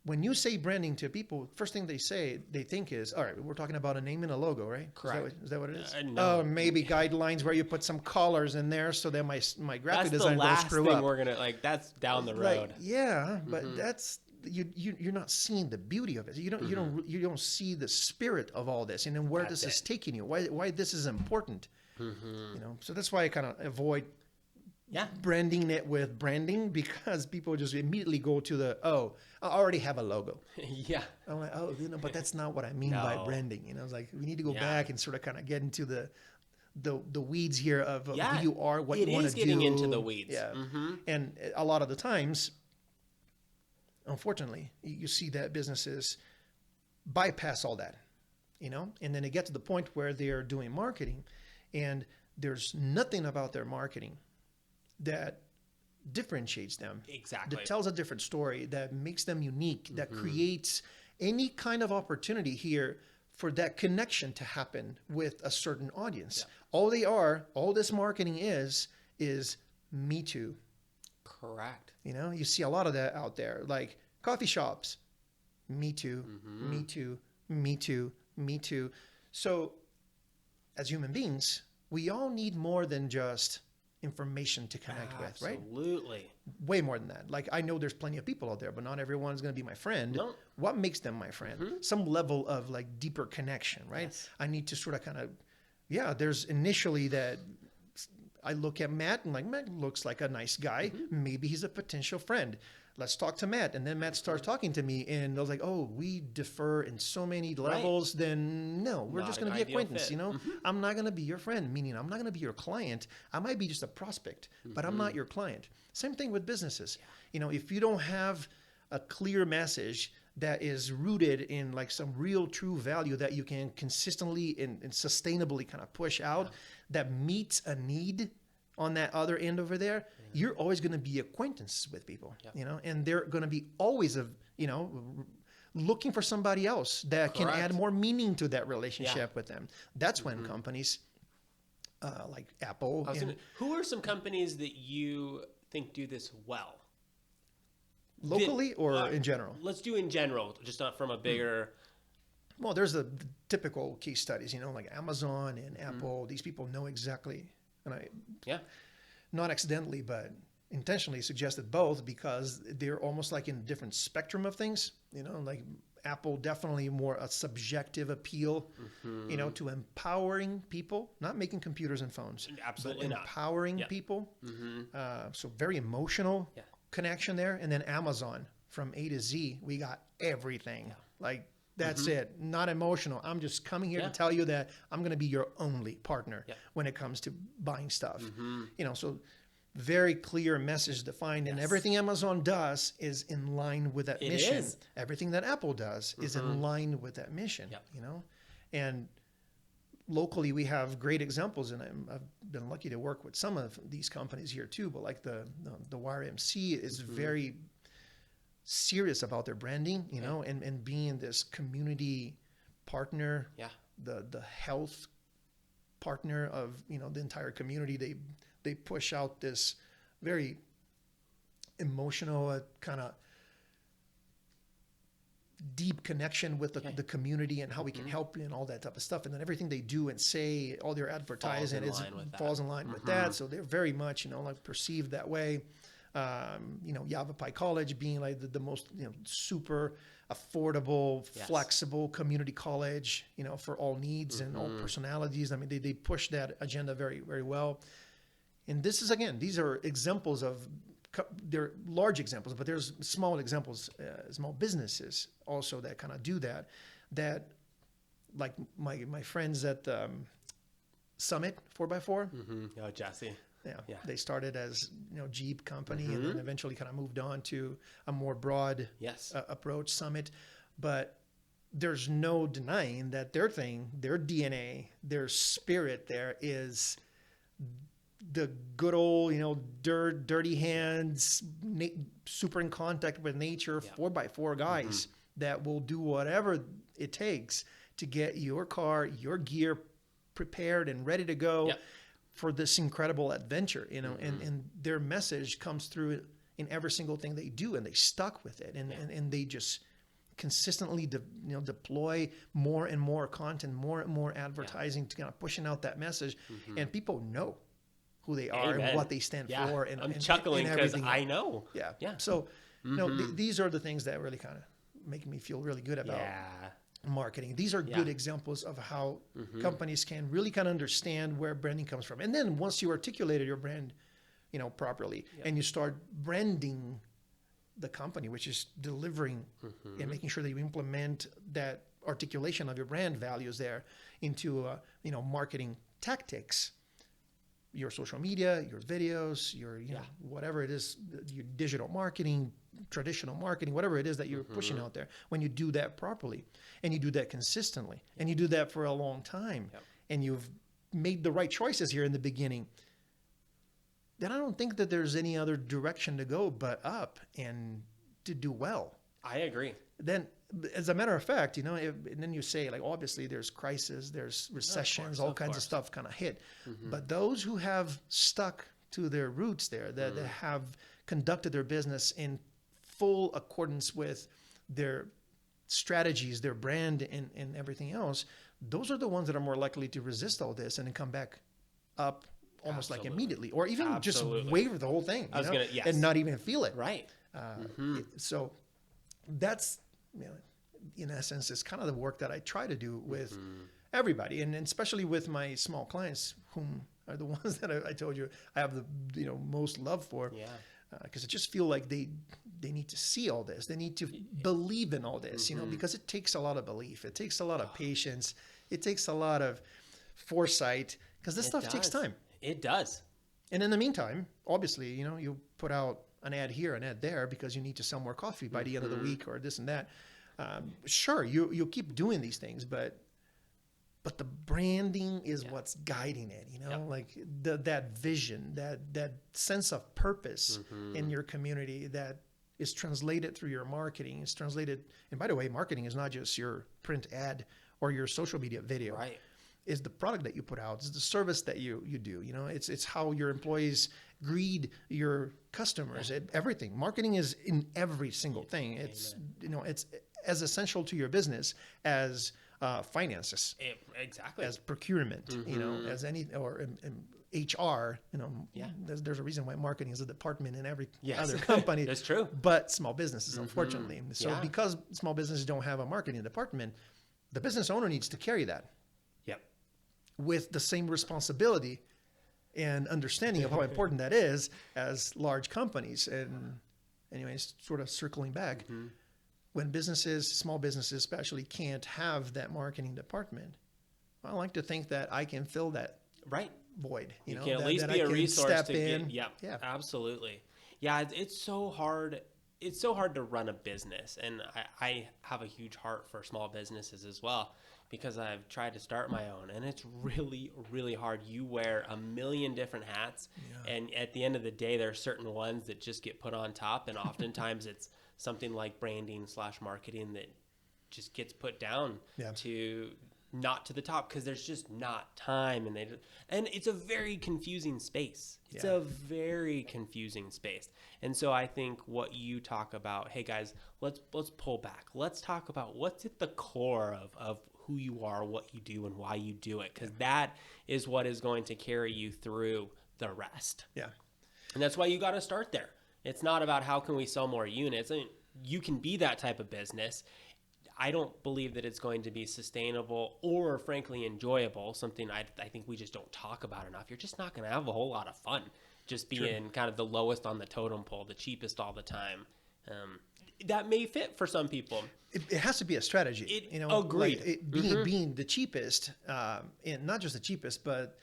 when you say branding to people, first thing they think is, all right, we're talking about a name and a logo, right? Correct. Is that what it is? No. Maybe guidelines where you put some colors in there so that my graphic design don't screw thing up. we're gonna that's down the road. Like, yeah, but that's you're not seeing the beauty of it. You don't see the spirit of all this, and then where this is taking you. Why this is important. You know, so that's why I kind of avoid branding it with branding, because people just immediately go to I already have a logo. I'm like, but that's not what I mean by branding. You know, it's like we need to go back and sort of kind of get into the the weeds here of Yeah, who you are, what you it want is to getting do. into the weeds. Yeah. Mm-hmm. And a lot of the times, unfortunately, you see that businesses bypass all that, you know, and then they get to the point where they're doing marketing and there's nothing about their marketing that differentiates them. Exactly. That tells a different story, that makes them unique, that creates any kind of opportunity here for that connection to happen with a certain audience. Yeah. All this marketing is me too. Correct. You know, you see a lot of that out there, like coffee shops, me too, me too, me too, me too. So as human beings, we all need more than just information to connect with, right? Absolutely. Way more than that. Like, I know there's plenty of people out there, but not everyone's going to be my friend. No. What makes them my friend? Some level of like deeper connection, right? Yes. I need to sort of kind of, there's initially that I look at Matt and like, Matt looks like a nice guy. Maybe he's a potential friend. Let's talk to Matt. And then Matt starts talking to me and I was like, oh, we differ in so many levels. Then no, we're Not just an going to be ideal acquaintance, fit. you know? I'm not going to be your friend, meaning I'm not going to be your client. I might be just a prospect, but I'm not your client. Same thing with businesses. You know, if you don't have a clear message that is rooted in like some real true value that you can consistently and sustainably kind of push out that meets a need on that other end over there, you're always going to be acquaintances with people, you know, and they're going to be always, looking for somebody else that can add more meaning to that relationship with them. That's when companies like Apple. Who are some companies that you think do this well? Locally or in general? Let's do in general, just not from a bigger... Well, there's the typical case studies, you know, like Amazon and Apple. These people know exactly, and I, not accidentally, but intentionally suggested both because they're almost like in a different spectrum of things, you know, like Apple definitely more a subjective appeal, you know, to empowering people, not making computers and phones, Absolutely but empowering people. So very emotional connection there. And then Amazon from A to Z, we got everything. Like that's it. Not emotional. I'm just coming here to tell you that I'm going to be your only partner when it comes to buying stuff. You know, so very clear message defined, and everything Amazon does is in line with that mission. Everything that Apple does is in line with that mission, you know? And locally we have great examples, and I've been lucky to work with some of these companies here too, but like the YMC is very serious about their branding, you know, and being this community partner, the health partner of, you know, the entire community. They push out this very emotional kind of deep connection with the community and how we can help and all that type of stuff. And then everything they do and say, all their advertising falls in line with that. So they're very much, you know, like perceived that way. You know, Yavapai College being like the most, you know, super affordable, flexible community college, you know, for all needs and all personalities. I mean, they push that agenda very, very well. And this is, again, these are examples of, they're large examples, but there's small examples, small businesses also that kind of do that, like my friends at Summit 4x4. Oh, Jesse. Yeah, they started as, you know, Jeep company and then eventually kind of moved on to a more broad approach, Summit. But there's no denying that their thing, their DNA, their spirit there is the good old, you know, dirty hands, super in contact with nature, 4x4 guys that will do whatever it takes to get your car, your gear prepared and ready to go for this incredible adventure, you know, and their message comes through in every single thing they do, and they stuck with it, and they just consistently deploy more and more content, more and more advertising to kind of pushing out that message, and people know who they are and what they stand for. And I'm chuckling because I know. So, you know, these are the things that really kind of make me feel really good about marketing. These are good examples of how companies can really kind of understand where branding comes from. And then once you articulated your brand, you know, properly, and you start branding the company, which is delivering and making sure that you implement that articulation of your brand values there into, you know, marketing tactics, your social media, your videos, your whatever it is, your digital marketing, traditional marketing, whatever it is that you're pushing out there, when you do that properly and you do that consistently and you do that for a long time and you've made the right choices here in the beginning, then I don't think that there's any other direction to go but up and to do well. I agree. Then, as a matter of fact, and then you say, like, obviously there's crisis, there's recessions, all kinds of stuff kind of hit. But those who have stuck to their roots there, that have conducted their business in full accordance with their strategies, their brand, and everything else, those are the ones that are more likely to resist all this and then come back up almost like immediately, or even just waiver the whole thing, and not even feel it. Right. So that's, in essence, it's kind of the work that I try to do with everybody, and especially with my small clients, whom are the ones that I told you I have the most love for. Yeah. Because I just feel like they need to see all this. They need to believe in all this, because it takes a lot of belief. It takes a lot of patience. It takes a lot of foresight, because this stuff takes time. It does. And in the meantime, obviously, you put out an ad here, an ad there, because you need to sell more coffee by the end of the week or this and that. Sure, you'll keep doing these things, but the branding is what's guiding it, like that vision, that sense of purpose in your community that is translated through your marketing. It's translated, and by the way, marketing is not just your print ad or your social media video. Right. Is the product that you put out, it's the service that you do. It's how your employees greet your customers. Everything. Marketing is in every single thing. It's it's as essential to your business as finances. Exactly. As procurement. As any or HR. There's a reason why marketing is a department in every other company. That's true. But small businesses, unfortunately. So because small businesses don't have a marketing department, the business owner needs to carry that. With the same responsibility and understanding of how important that is as large companies. And anyways, sort of circling back, when small businesses especially, can't have that marketing department, I like to think that I can fill that void. You can at least be a resource to get. Yeah, absolutely. Yeah, it's so hard. It's so hard to run a business, and I have a huge heart for small businesses as well, because I've tried to start my own, and it's really, really hard. You wear a million different hats, and at the end of the day, there are certain ones that just get put on top, and oftentimes it's something like branding / marketing that just gets put down to not to the top, because there's just not time, and it's a very confusing space. It's a very confusing space. And so I think what you talk about, hey guys, let's pull back. Let's talk about what's at the core of who you are, what you do, and why you do it, because that is what is going to carry you through the rest. Yeah. And that's why you got to start there. It's not about how can we sell more units. I mean, you can be that type of business. I don't believe that it's going to be sustainable or frankly enjoyable, something I think we just don't talk about enough. You're just not going to have a whole lot of fun just being kind of the lowest on the totem pole, the cheapest all the time. That may fit for some people. It has to be a strategy. Agreed. Like being the cheapest, and not just the cheapest, but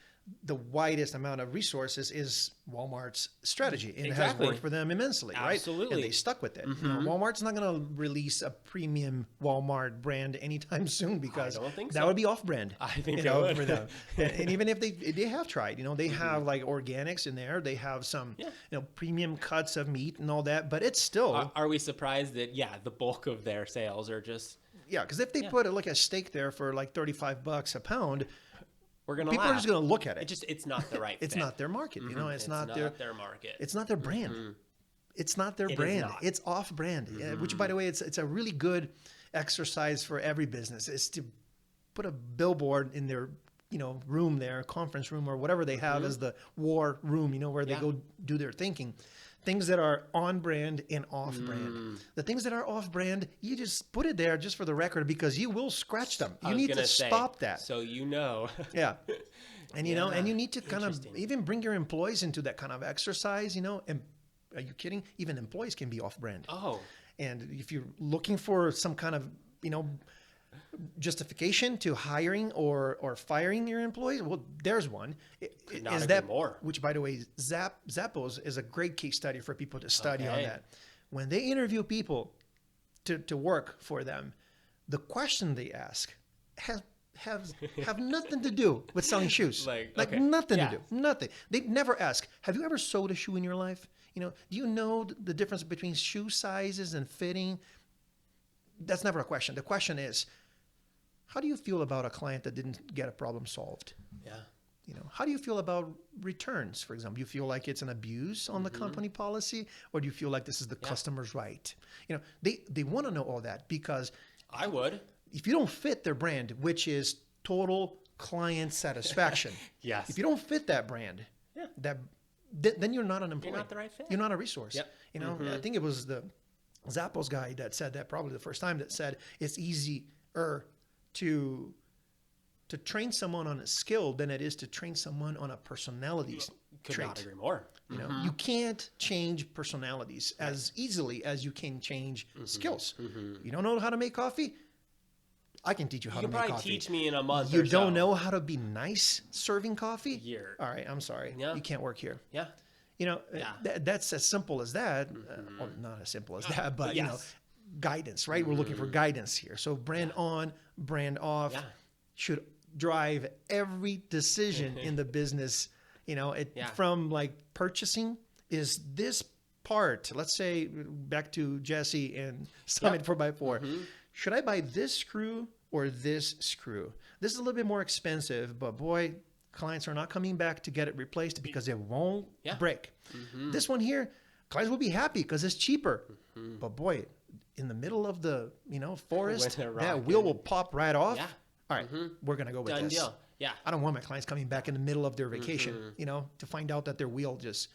the widest amount of resources is Walmart's strategy, and it has worked for them immensely, right? Absolutely. And they stuck with it. Walmart's not going to release a premium Walmart brand anytime soon, because that would be off-brand. I think it would for them. And even if they have tried, they have like organics in there, they have some premium cuts of meat and all that, but it's still. Are we surprised that the bulk of their sales are just because if they put like a steak there for like $35 a pound. People are just going to look at it. It's not the right fit. It's not their market. It's not their market. It's not their brand. It's not their brand. It's off-brand. Which, by the way, it's a really good exercise for every business. Is to put a billboard in their room there, conference room, or whatever they have as the war room. Where they go do their thinking. Things that are on brand and off brand. The things that are off brand, you just put it there just for the record, because you will scratch them. You need to stop that. So And and you need to kind of even bring your employees into that kind of exercise, and are you kidding? Even employees can be off brand. Oh. And if you're looking for some kind of, justification to hiring or firing your employees? Well, there's one. Could not Is agree that more. Which, by the way, Zappos is a great case study for people to study on Okay. that. When they interview people to work for them, the question they ask have nothing to do with selling shoes. Like, Like okay. nothing Yeah. to do. Nothing. They never ask, have you ever sewed a shoe in your life? You know, do you know the difference between shoe sizes and fitting? That's never a question. The question is, how do you feel about a client that didn't get a problem solved? Yeah. You know, how do you feel about returns, for example? Do you feel like it's an abuse on the company policy, or do you feel like this is the customer's right? You know, they want to know all that, because I would. if you don't fit their brand, which is total client satisfaction, Yes. if you don't fit that brand, Yeah. then you're not an employee. You're not the right fit. You're not a resource. Yep. You know, I think it was the Zappos guy that said that, probably the first time, that said it's easier to train someone on a skill than it is to train someone on a personality Could trait. not agree more. You know, you can't change personalities as easily as you can change skills. You don't know how to make coffee? I can teach you how You to can make probably coffee. teach me in a month You or so. don't know how to be nice serving coffee? Year. All right, I'm sorry. Yeah. You can't work here. Yeah. You know, Yeah. that's as simple as that. Well, not as simple as that, but you know, yes. guidance, right? We're looking for guidance here. So brand on, brand off Yeah. should drive every decision in the business. You know, Yeah. from like purchasing, is this part, let's say back to Jesse and Summit 4x4, should I buy this screw or this screw? This is a little bit more expensive, but boy, clients are not coming back to get it replaced because it won't break. This one here, clients will be happy because it's cheaper. But boy, in the middle of the forest, When they're that wheel rocking. will pop right off. Yeah. All right, we're gonna go with Done this. deal. Yeah. I don't want my clients coming back in the middle of their vacation, to find out that their wheel just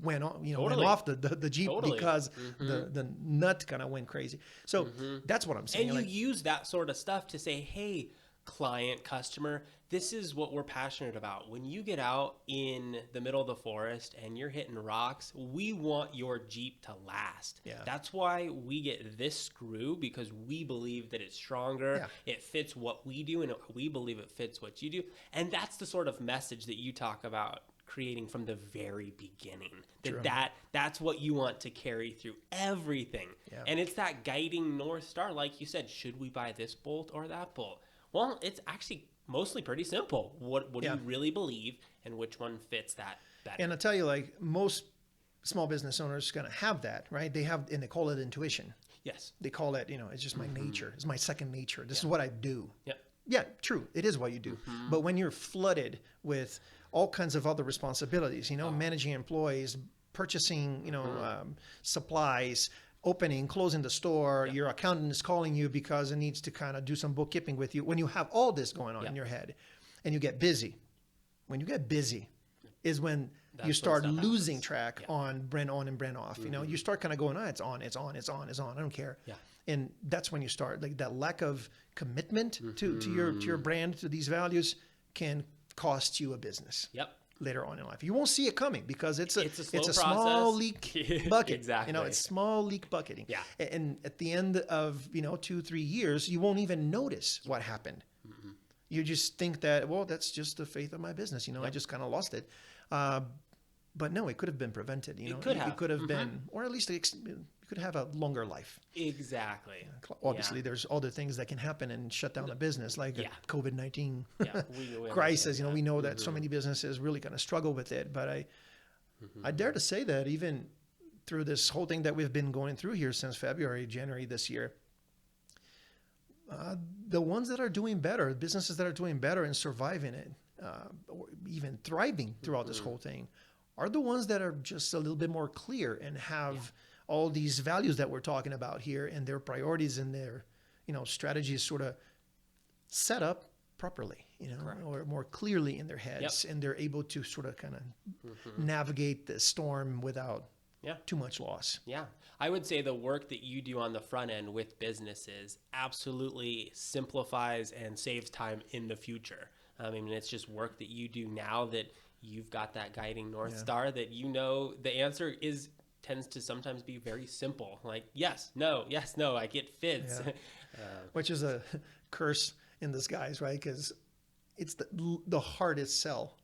went on, went Totally. off the Jeep Totally. because the nut kind of went crazy. So that's what I'm saying. And you Like, use that sort of stuff to say, hey, client, customer, this is what we're passionate about. When you get out in the middle of the forest and you're hitting rocks, we want your Jeep to last. Yeah. That's why we get this screw, because we believe that it's stronger. It fits what we do, and we believe it fits what you do. And that's the sort of message that you talk about creating from the very beginning. That's what you want to carry through everything. Yeah. And it's that guiding North Star, like you said. Should we buy this bolt or that bolt? Well, it's actually mostly pretty simple. What do you really believe, and which one fits that better? and I tell you, like, most small business owners gonna have that, right? They have, and they call it intuition. Yes. They call it, it's just my nature. It's my second nature. This is what I do. Yep. Yeah, true. It is what you do. But when you're flooded with all kinds of other responsibilities, managing employees, purchasing, supplies, opening, closing the store, your accountant is calling you because it needs to kind of do some bookkeeping with you. When you have all this going on in your head and you get busy, when you get busy is when you start stuff losing happens. on brand on and brand off. You start kind of going, it's on. I don't care. Yeah. And that's when you start, like, that lack of commitment to your brand, to these values, can cost you a business. Yep. Later on in life. You won't see it coming because it's a slow small process. leak bucket. Exactly. It's small leak bucketing. Yeah. And at the end of 2-3 years, you won't even notice what happened. You just think that, well, that's just the faith of my business. I just kind of lost it. But no, it could have been prevented. It could have been, or at least you could have a longer life. Exactly. Obviously, there's other things that can happen and shut down a business, like a COVID-19 we crisis. We know that so many businesses really kind of struggle with it. But I dare to say that even through this whole thing that we've been going through here since January this year, the ones that are doing better, businesses that are doing better and surviving it, or even thriving throughout this whole thing, are the ones that are just a little bit more clear and have all these values that we're talking about here, and their priorities and their strategies sort of set up properly, or more clearly in their heads, and they're able to sort of kind of navigate the storm without too much loss. Yeah. I would say the work that you do on the front end with businesses absolutely simplifies and saves time in the future. I mean, it's just work that you do now that you've got that guiding North Star that the answer tends to sometimes be very simple. Like, yes, no, like it fits. Which is a curse in disguise, right? Because it's the hardest sell.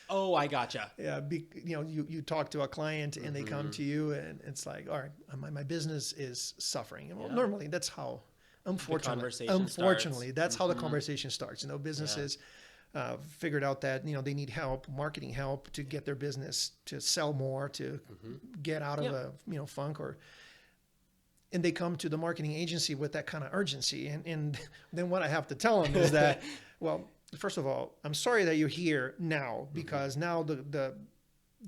Oh, I gotcha. Yeah, you talk to a client and they come to you and it's like, all right, my business is suffering. And well, normally that's how, unfortunately, that's how the conversation starts. Businesses figured out that they need help, marketing help to get their business to sell more, to get out of a funk, and they come to the marketing agency with that kind of urgency. And then what I have to tell them is that, well, first of all, I'm sorry that you're here now, because now the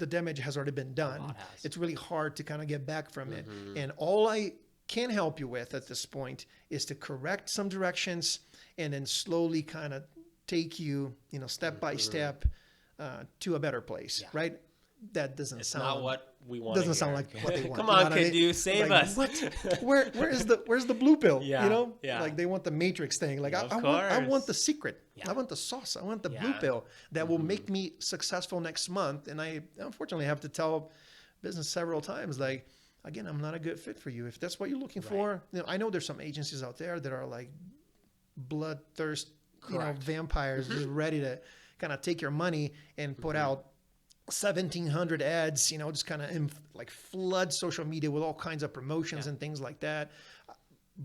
damage has already been done. It's really hard to kind of get back from it. And all I can help you with at this point is to correct some directions and then slowly kind of take you, step by step to a better place, right? That doesn't sound. Not what we want. Doesn't sound like what they want. Come on, Cadu, save us. What? Where's the blue pill? Yeah. Like they want the Matrix thing. Like I want the secret. I want the sauce. I want the blue pill that will make me successful next month. And I unfortunately have to tell business several times, like, again, I'm not a good fit for you. If that's what you're looking for, I know there's some agencies out there that are like bloodthirst, vampires, just ready to kind of take your money and put out 1,700 ads, just kind of like flood social media with all kinds of promotions and things like that.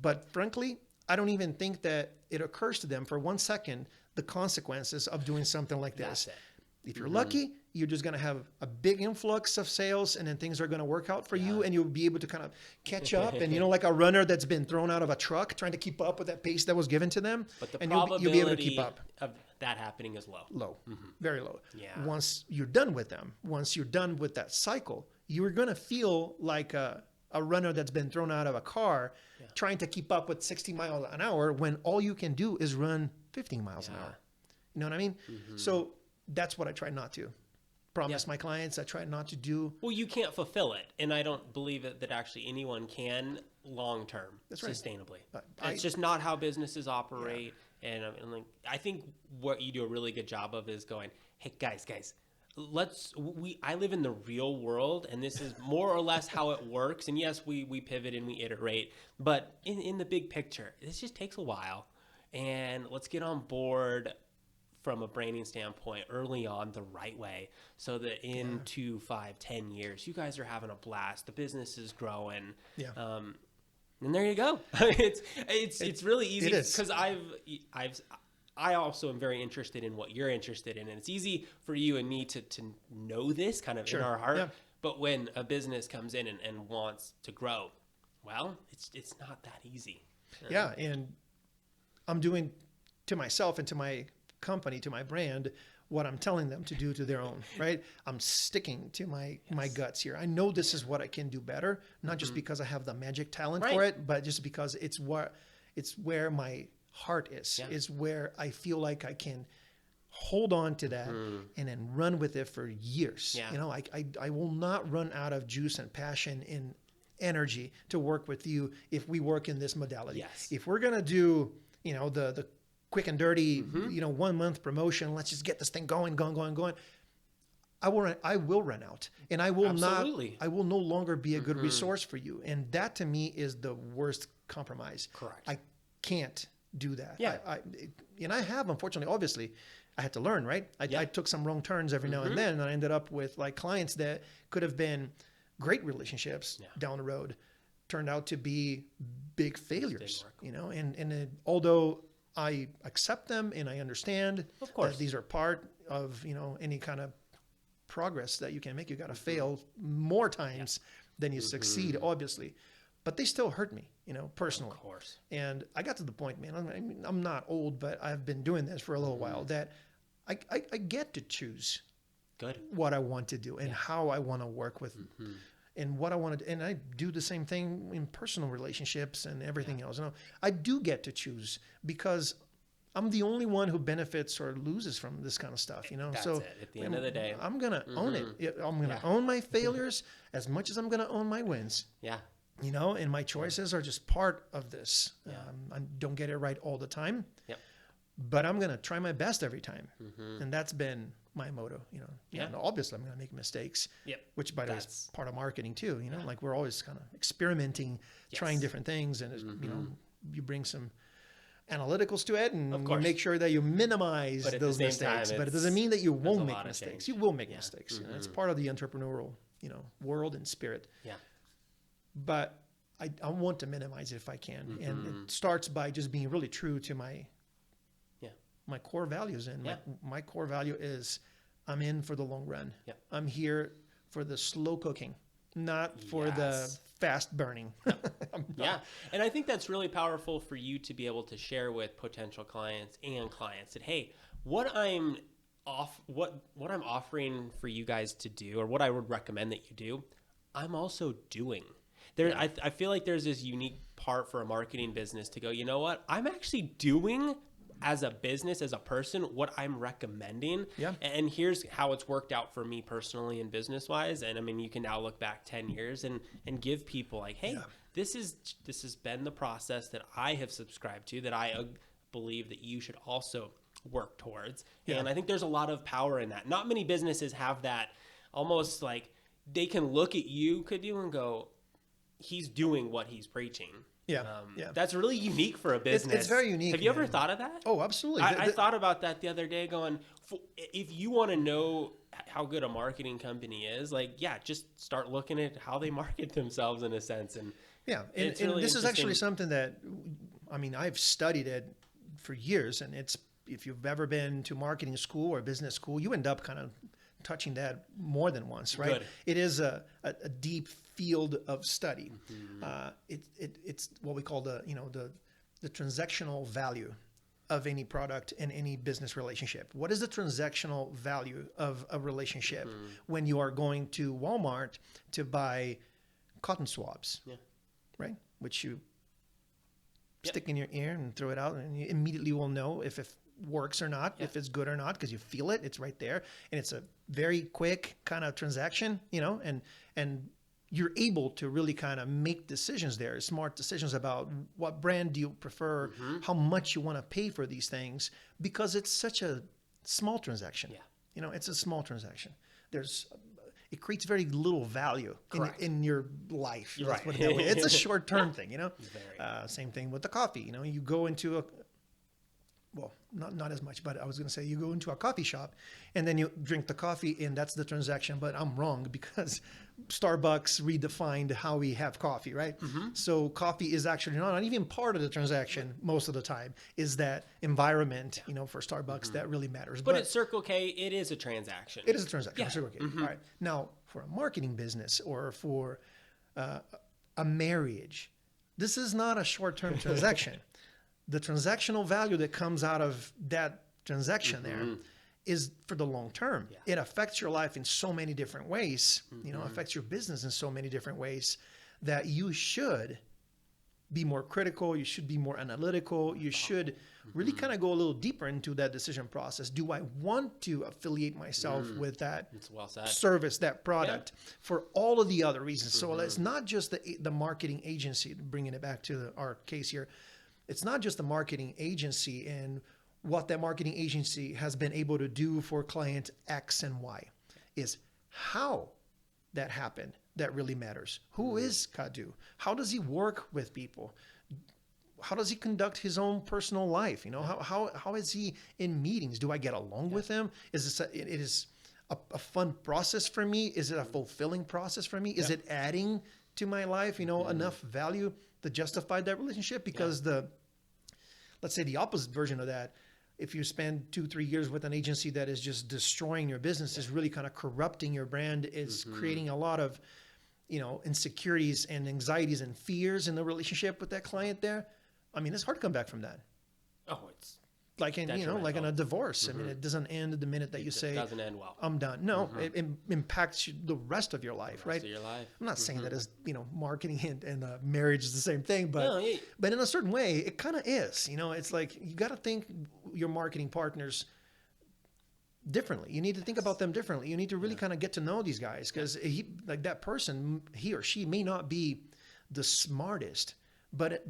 But frankly, I don't even think that it occurs to them for 1 second the consequences of doing something like this. If you're lucky, you're just going to have a big influx of sales, and then things are going to work out for you, and you'll be able to kind of catch up. And like a runner that's been thrown out of a truck trying to keep up with that pace that was given to them. But the probability you'll be able to keep up. Of that happening is low. Very low. Yeah. Once you're done with them, once you're done with that cycle, you're going to feel like a runner that's been thrown out of a car trying to keep up with 60 miles an hour when all you can do is run 15 miles an hour. You know what I mean? So that's what I try not to promise my clients. I try not to do. Well, you can't fulfill it. And I don't believe that actually anyone can long-term, sustainably. It's just not how businesses operate. And like, I think what you do a really good job of is going, hey, guys, I live in the real world, and this is more or less how it works. And yes, we pivot and we iterate, but in the big picture, this just takes a while. And let's get on board from a branding standpoint early on the right way, so that in 2, 5, 10 years, you guys are having a blast. The business is growing. And there you go. It's really easy, because I also am very interested in what you're interested in, and it's easy for you and me to know this kind of in our heart. But when a business comes in and wants to grow, well, it's not that easy. And I'm doing to myself and to my company, to my brand, what I'm telling them to do to their own, right? I'm sticking to my guts here. I know this is what I can do better, not just because I have the magic talent for it, but just because it's where my heart is. It's where I feel like I can hold on to that and then run with it for years. I will not run out of juice and passion and energy to work with you if we work in this modality. If we're going to do, the quick and dirty, 1 month promotion, let's just get this thing going. I will run out, and I will no longer be a good resource for you. And that to me is the worst compromise. Correct. I can't do that. And I have, unfortunately, obviously, I had to learn, right? I took some wrong turns every now and then, and I ended up with like clients that could have been great relationships down the road, turned out to be big failures, and although I accept them and I understand that these are part of, any kind of progress that you can make. You got to fail more times than you succeed, obviously, but they still hurt me, personally. Of course. And I got to the point, man, I'm not old, but I've been doing this for a little while, that I get to choose what I want to do and how I want to work with and what I want to do. And I do the same thing in personal relationships and everything else. I do get to choose, because I'm the only one who benefits or loses from this kind of stuff, That's so it. At the end of the day, I'm going to own it. I'm going to own my failures as much as I'm going to own my wins. And my choices are just part of this. I don't get it right all the time, but I'm going to try my best every time. And that's been my motto, And obviously I'm going to make mistakes, which by the way is part of marketing too, like we're always kind of experimenting, trying different things. And, you bring some analyticals to it, and Of you course. make sure that you minimize But at the those same time, mistakes. But it doesn't mean that you there's a won't make lot of mistakes. change. You will make Yeah. mistakes. You know, it's part of the entrepreneurial, world and spirit. Yeah. But I want to minimize it if I can, and it starts by just being really true to my core values. And my core value is I'm in for the long run. Yeah. I'm here for the slow cooking, not for the Yes. fast burning. Yeah. And I think that's really powerful for you to be able to share with potential clients and clients that, hey, what I'm offering for you guys to do, or what I would recommend that you do, I'm also doing. I feel like there's this unique part for a marketing business to go, you know what? I'm actually doing as a business, as a person, what I'm recommending. Yeah. And here's how it's worked out for me personally and business wise. And I mean, you can now look back 10 years and give people like, hey, this has been the process that I have subscribed to, that I believe that you should also work towards. Yeah. And I think there's a lot of power in that. Not many businesses have that, almost like they can look at you, Cadu, and go, he's doing what he's preaching. That's really unique for a business. It's very unique. Have you ever thought of that? Oh, absolutely. I thought about that the other day going, if you want to know how good a marketing company is, just start looking at how they market themselves in a sense. And and really this is actually something that, I mean, I've studied it for years, and if you've ever been to marketing school or business school, you end up kind of touching that more than once, right? Good. It is a deep field of study. It's what we call the transactional value of any product in any business relationship. What is the transactional value of a relationship when you are going to Walmart to buy cotton swabs, right? Which you stick in your ear and throw it out, and you immediately will know if it works or not, if it's good or not, because you feel it. It's right there, and it's a very quick kind of transaction, and you're able to really kind of make decisions there, smart decisions about what brand do you prefer, how much you want to pay for these things, because it's such a small transaction. It's a small transaction. It creates very little value in your life. Let's put it that way. It's a short-term thing, Same thing with the coffee. You go into not as much, but I was going to say you go into a coffee shop and then you drink the coffee, and that's the transaction. But I'm wrong, because Starbucks redefined how we have coffee, right? So coffee is actually not even part of the transaction most of the time. Is that environment, for Starbucks, that really matters. But at Circle K, it is a transaction. It is a transaction. Yeah. Circle K. All right. Now, for a marketing business or for a marriage, this is not a short-term transaction. The transactional value that comes out of that transaction there is for the long term. It affects your life in so many different ways, affects your business in so many different ways, that you should be more critical. You should be more analytical. You should really kind of go a little deeper into that decision process. Do I want to affiliate myself with that service, that product, for all of the other reasons? So it's not just the marketing agency, bringing it back to our case here. It's not just the marketing agency and what that marketing agency has been able to do for client X and Y. Is how that happened that really matters. Who is Cadu? How does he work with people? How does he conduct his own personal life? How is he in meetings? Do I get along with him? Is it is a fun process for me? Is it a fulfilling process for me? Is it adding to my life, enough value to justify that relationship? Because let's say the opposite version of that, if you spend 2-3 years with an agency that is just destroying your business, is really kind of corrupting your brand, is creating a lot of, insecurities and anxieties and fears in the relationship with that client there. I mean, it's hard to come back from that. Oh, it's like in a divorce. I mean, it doesn't end the minute that you say, doesn't end well. I'm done. No, it impacts the rest of your life, right? Of your life. I'm not saying that as, marketing and marriage is the same thing, but but in a certain way, it kind of is. It's like you got to think your marketing partners differently. You need to think about them differently. You need to really kind of get to know these guys, because that person, he or she may not be the smartest, but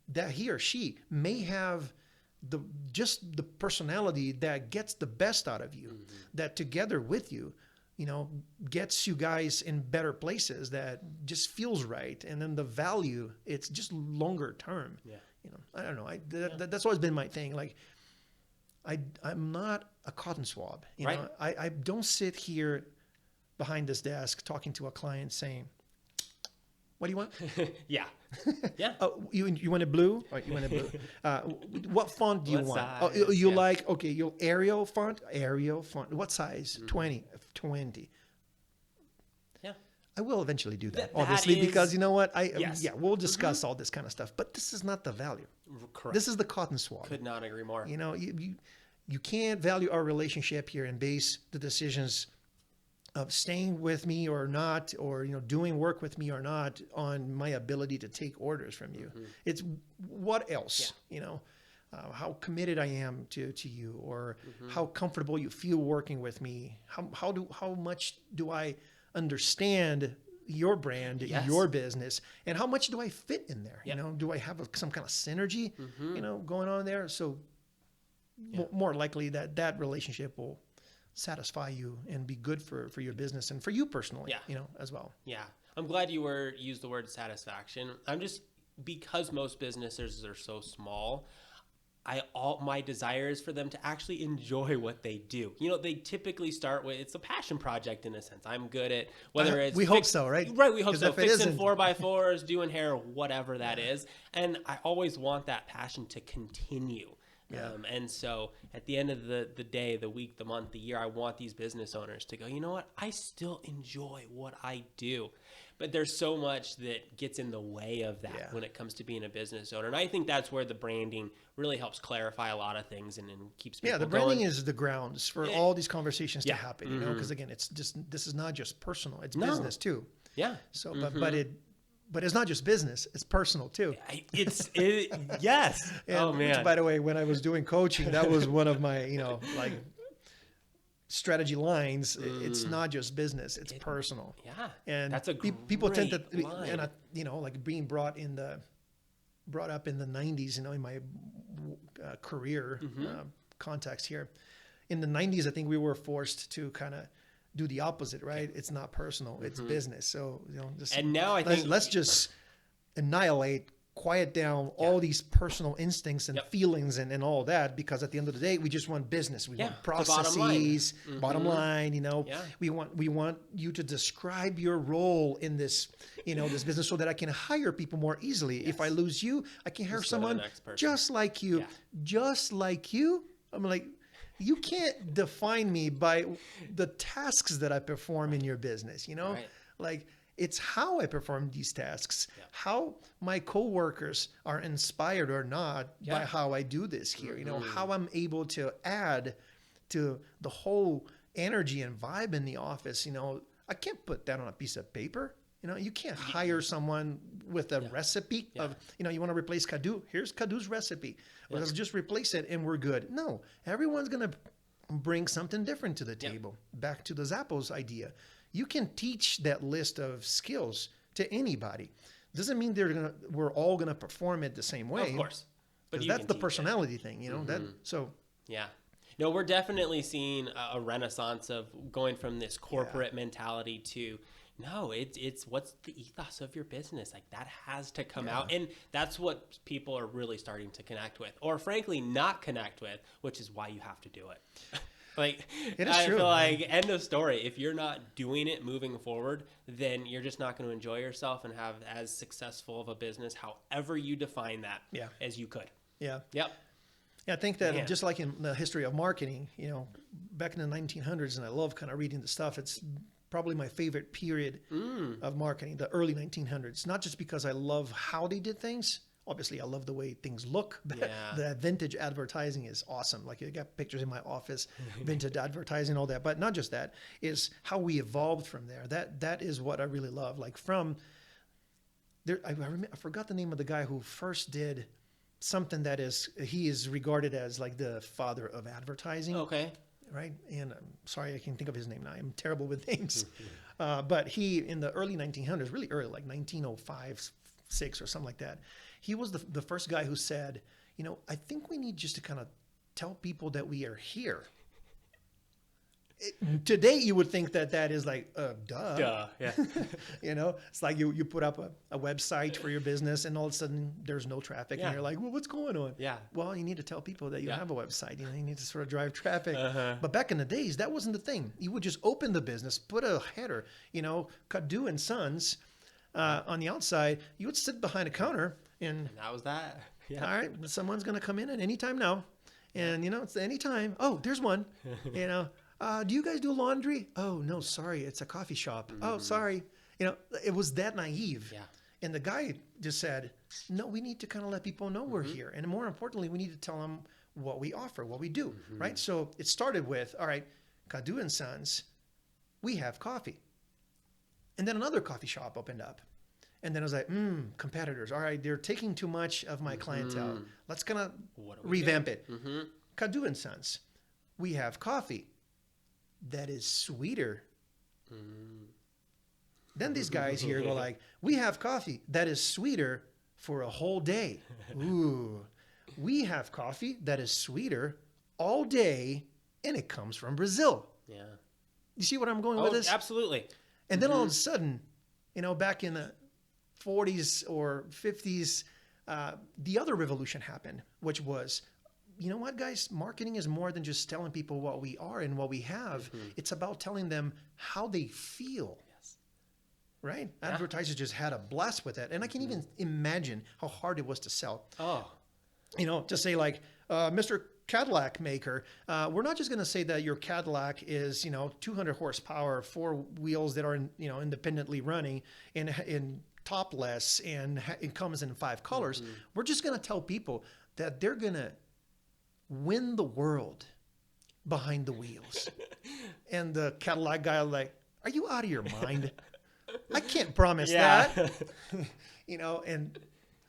that he or she may have the personality that gets the best out of you, that together with you, gets you guys in better places, that just feels right. And then the value, it's just longer term. I don't know. That's always been my thing. Like, I'm not a cotton swab. Right. I don't sit here behind this desk talking to a client saying, "What do you want?" Yeah. Yeah. Oh, you want it blue? Or you want it blue? What font do you What want? size? You Yeah. like, okay, your Arial font? Arial font. What size? 20. 20. Yeah. I will eventually do that, That obviously, is- because you know what? Yes. We'll discuss all this kind of stuff, but this is not the value. Correct. This is the cotton swab. Could not agree more. You can't value our relationship here and base the decisions of staying with me or not, or doing work with me or not, on my ability to take orders from you. It's what else, how committed I am to you, or how comfortable you feel working with me. How much do I understand your brand, Yes. your business, and how much do I fit in there? Yep. Do I have some kind of synergy, going on there? So more likely that relationship will satisfy you and be good for your business and for you personally, as well. Yeah. I'm glad you used the word satisfaction. Because most businesses are so small, my desire is for them to actually enjoy what they do. They typically start with, it's a passion project in a sense. I'm good at whether it's we hope so, right? Right, we hope 'Cause so. if it Fixing isn't- 4x4s, doing hair, whatever that is. And I always want that passion to continue. Yeah. And so at the end of the day, the week, the month, the year, I want these business owners to go, you know what? I still enjoy what I do. But there's so much that gets in the way of that when it comes to being a business owner. And I think that's where the branding really helps clarify a lot of things and keeps people the branding going. is the grounds for all these conversations to happen, because again, this is not just personal, it's business too. Yeah. So, but it's not just business, it's personal too. Yes. And man. which, by the way, when I was doing coaching, that was one of my, strategy lines. It's not just business, it's personal. Yeah. And that's a people tend to, great line. and like being brought up in the 90s, in my career context here. In the 90s, I think we were forced to kind of do the opposite, right? It's not personal, it's business. So, and now I think let's just annihilate, quiet down all these personal instincts and feelings and all that, because at the end of the day, we just want business. We want processes, bottom line, we want you to describe your role in this, this business, so that I can hire people more easily. If I lose you, I can hire someone just like you, I'm like, you can't define me by the tasks that I perform in your business, Right. Like, it's how I perform these tasks, how my coworkers are inspired or not by how I do this here, how I'm able to add to the whole energy and vibe in the office. I can't put that on a piece of paper. You can't hire someone with a recipe of, you want to replace Cadu. Here's Cadu's recipe. Well, let's just replace it and we're good. No, everyone's going to bring something different to the table. Back to the Zappos idea. You can teach that list of skills to anybody. Doesn't mean we're all going to perform it the same way. Of course. But that's the personality thing, Yeah. No, we're definitely seeing a renaissance of going from this corporate mentality to, no, it's what's the ethos of your business. Like, that has to come out. And that's what people are really starting to connect with, or frankly, not connect with, which is why you have to do it. Like, it is I true, feel like, end of story. If you're not doing it moving forward, then you're just not going to enjoy yourself and have as successful of a business, however you define that, as you could. Yeah. Yep. Yeah, I think that just like in the history of marketing, back in the 1900s, and I love kind of reading the stuff, it's probably my favorite period of marketing, the early 1900s. Not just because I love how they did things. Obviously, I love the way things look. The vintage advertising is awesome. Like, I got pictures in my office, vintage advertising, all that. But not just that, is how we evolved from there. That is what I really love. Like, from there, I forgot the name of the guy who first did something he is regarded as like the father of advertising. Okay. Right? And I'm sorry, I can't think of his name now. I'm terrible with names. But he, in the early 1900s, really early, like 1905, 6 or something like that, he was the first guy who said, I think we need just to kind of tell people that we are here. Today you would think that is like, duh. Duh. Yeah. You know, it's like you put up a website for your business and all of a sudden there's no traffic Yeah. and you're like, well, what's going on? Yeah. Well, you need to tell people that you Yeah. have a website. You know, you need to sort of drive traffic. Uh-huh. But back in the days, that wasn't the thing. You would just open the business, put a header, you know, Cadu and Sons on the outside. You would sit behind a counter and, And that was that. Yeah. all right, someone's going to come in at any time now. And, you know, it's any time. Oh, there's one. You know, do you guys do laundry? Oh, no, sorry. It's a coffee shop. Oh, sorry. You know, it was that naive. Yeah. And the guy just said, no, we need to kind of let people know we're here. And more importantly, we need to tell them what we offer, what we do, right? So it started with, all right, Cadu and Sons, we have coffee. And then another coffee shop opened up. And then I was like, competitors. All right, they're taking too much of my clientele. Let's kind of revamp it. Cadu and Sons, we have coffee that is sweeter. Then these guys here go like, we have coffee that is sweeter for a whole day. Ooh, we have coffee that is sweeter all day, and it comes from Brazil. Yeah. You see what I'm going with this? Absolutely. And then all of a sudden, you know, back in the 40s or 50s, the other revolution happened, which was, you know what, guys? Marketing is more than just telling people what we are and what we have. It's about telling them how they feel. Yes. Right? Yeah. Advertisers just had a blast with it. And I can even imagine how hard it was to sell. Oh. You know, to say like, Mr. Cadillac maker, we're not just going to say that your Cadillac is, you know, 200 horsepower, 4 wheels that are, you know, independently running in topless and it comes in 5 colors. We're just going to tell people that they're going to win the world behind the wheels. And the Cadillac guy like, are you out of your mind? I can't promise that. You know, and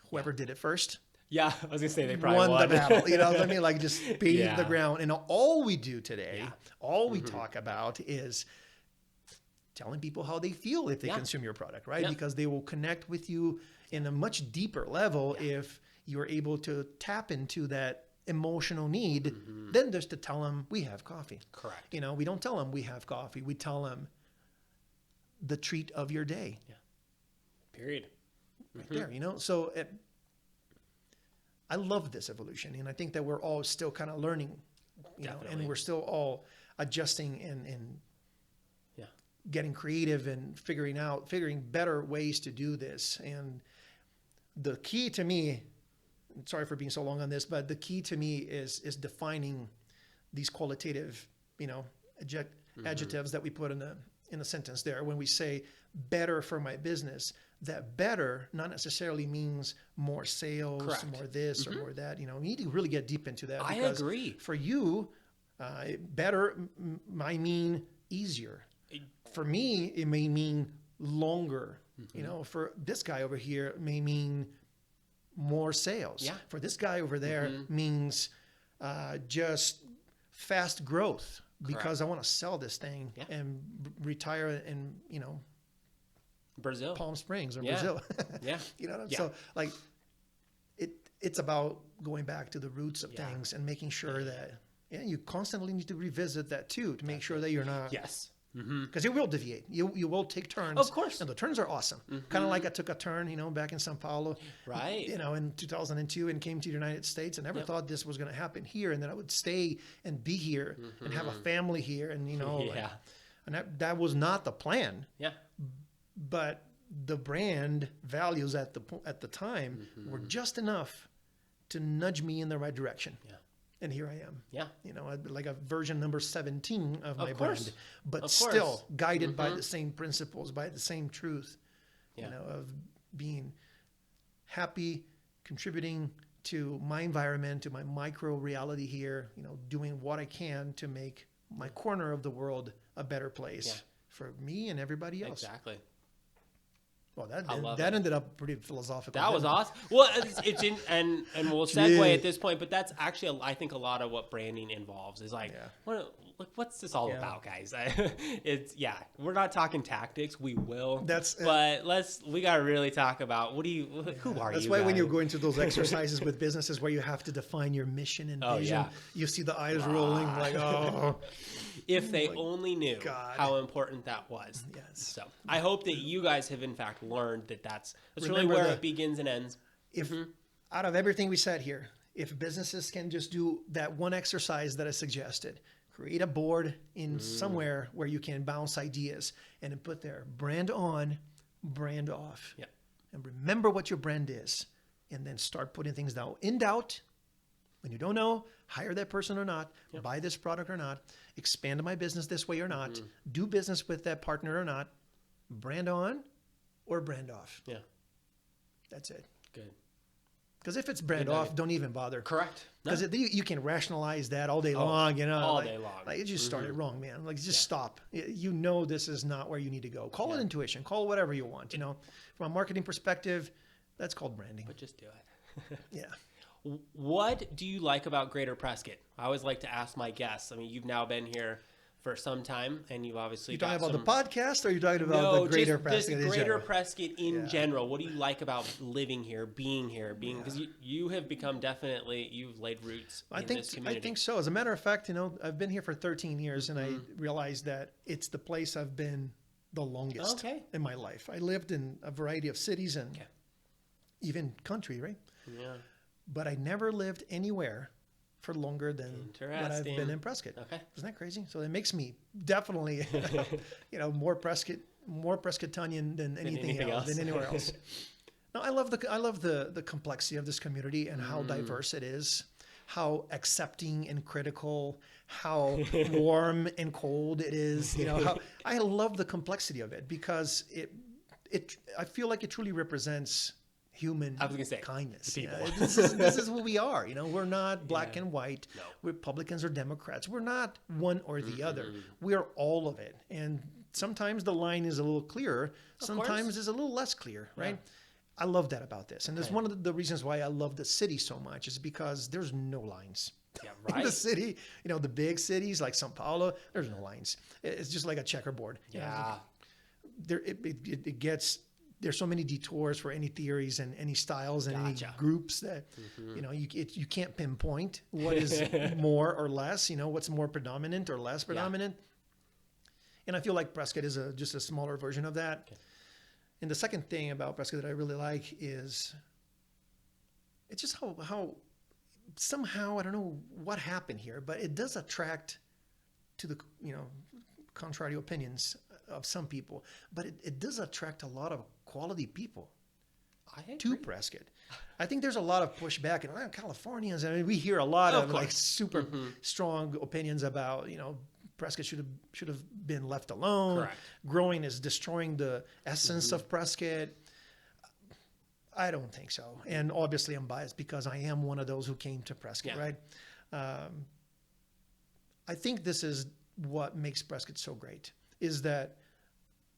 whoever did it first. Yeah, I was gonna say they probably won the battle. You know, let me like just pave the Yeah. ground. And all we do today, all we talk about is telling people how they feel if they consume your product, right? Yeah. Because they will connect with you in a much deeper level if you're able to tap into that emotional need than just to tell them we have coffee. Correct. You know, we don't tell them we have coffee. We tell them the treat of your day. Yeah. Period. Right there, you know? So I love this evolution. And I think that we're all still kind of learning, you know, and we're still all adjusting and getting creative and figuring better ways to do this. And the key to me, sorry for being so long on this, but the key to me is defining these qualitative, you know, adjectives that we put in a sentence there. When we say better for my business, that better not necessarily means more sales, Correct. more this or more that. You know, we need to really get deep into that. I Because agree. For you, better might mean easier. For me, it may mean longer. You know, for this guy over here, it may mean more sales. Yeah. For this guy over there means just fast growth because I want to sell this thing and retire in, you know, Brazil. Palm Springs or Brazil. Yeah. You know, so like it's about going back to the roots of things and making sure that you constantly need to revisit that too to make sure that you're not Yes. because it will deviate. You will take turns. Of course. And the turns are awesome. Kind of like I took a turn, you know, back in Sao Paulo. Right. You know, in 2002 and came to the United States. I never thought this was going to happen here and that I would stay and be here and have a family here. And, you know, and that was not the plan. Yeah. But the brand values at the time were just enough to nudge me in the right direction. Yeah. And here I am. Yeah. You know, like a version number 17 of my course. brand, but Of still course. guided by the same principles, by the same truth, Yeah. you know, of being happy, contributing to my environment, to my micro reality here, you know, doing what I can to make my corner of the world a better place for me and everybody else. Exactly. Well, I love that it. ended up pretty philosophical. That was didn't it? awesome. Well, it's in, and we'll segue Yeah. at this point, but that's actually, I think, a lot of what branding involves is like, what's this all about, guys? We're not talking tactics. We will, but we got to really talk about who are you? That's why when guys? you're going through those exercises with businesses where you have to define your mission and vision, you see the eyes rolling like, oh. If they my only knew God. how important that was. Yes. So I hope that you guys have in fact learned that that's really Remember where it begins and ends. If out of everything we said here, if businesses can just do that one exercise that I suggested, create a board in somewhere where you can bounce ideas and then put their brand on, brand off. Yeah. And remember what your brand is. And then start putting things down. In doubt, when you don't know, hire that person or not, buy this product or not, expand my business this way or not, do business with that partner or not, brand on or brand off. Yeah. That's it. Good. Because if it's brand off, don't even bother. Correct. Because you can rationalize that all day long, all day long. Like you just started wrong, man. Like just stop. You know this is not where you need to go. Call it intuition. Call it whatever you want. From a marketing perspective, that's called branding. But just do it. Yeah. What do you like about Greater Prescott? I always like to ask my guests. I mean, you've now been here for some time, and you've obviously you talking about the podcast, or you talking about the Greater Prescott? Just Greater Prescott in general. What do you like about living here, being because you have become you've laid roots in this community. I think so. As a matter of fact, I've been here for 13 years, and I realized that it's the place I've been the longest in my life. I lived in a variety of cities and even country, right? Yeah. But I never lived anywhere for longer than what I've been in Prescott. Okay. Isn't that crazy? So it makes me definitely, more Prescottonian than anything else, than anywhere else. No, I love the complexity of this community and how diverse it is, how accepting and critical, how warm and cold it is. How I love the complexity of it because I feel like it truly represents human kindness. This is who we are. We're not black and white. No. Republicans or Democrats. We're not one or the other. We are all of it. And sometimes the line is a little clearer. Sometimes it's a little less clear, right? Yeah. I love that about this. And that's one of the reasons why I love the city so much is because there's no lines. Yeah, right. In the city, the big cities like Sao Paulo, there's no lines. It's just like a checkerboard. Yeah. It gets... There's so many detours for any theories and any styles and any groups that, you can't pinpoint what is more or less, what's more predominant or less predominant. And I feel like Prescott is just a smaller version of that. Okay. And the second thing about Prescott that I really like is it's just how somehow, I don't know what happened here, but it does attract to the, contrary opinions of some people, but it does attract a lot of quality people to Prescott. I think there's a lot of pushback and Californians. I mean, we hear a lot of like super strong opinions about, Prescott should have been left alone. Correct. Growing is destroying the essence of Prescott. I don't think so. And obviously I'm biased because I am one of those who came to Prescott, right? I think this is what makes Prescott so great is that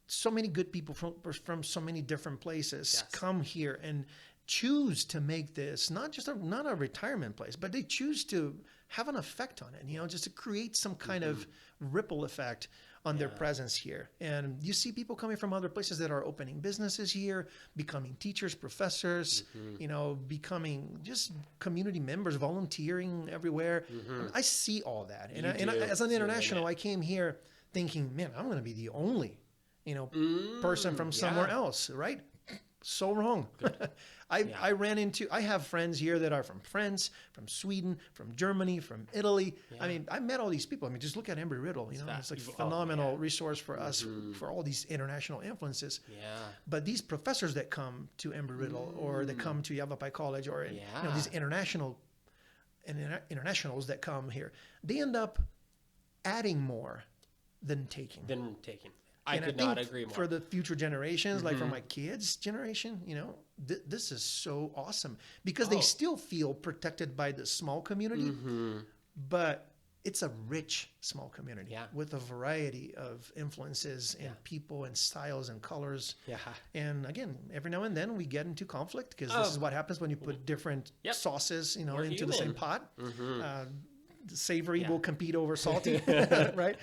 so many good people from so many different places come here and choose to make this not a retirement place, but they choose to have an effect on it, just to create some kind of ripple effect on their presence here. And you see people coming from other places that are opening businesses here, becoming teachers, professors, becoming just community members, volunteering everywhere. I see all that. And as an international, I came here thinking, man, I'm going to be the only person from somewhere else, right? So wrong. I have friends here that are from France, from Sweden, from Germany, from Italy. Yeah. I mean, I met all these people. I mean, just look at Embry-Riddle, it's like a phenomenal resource for us for all these international influences. Yeah. But these professors that come to Embry-Riddle or that come to Yavapai College or these internationals that come here, they end up adding more than taking. I could not agree more. For the future generations, like for my kids' generation, this is so awesome because they still feel protected by the small community, but it's a rich small community with a variety of influences and people and styles and colors. Yeah. And again, every now and then we get into conflict because this is what happens when you put different sauces, into the same pot. The savory will compete over salty, right?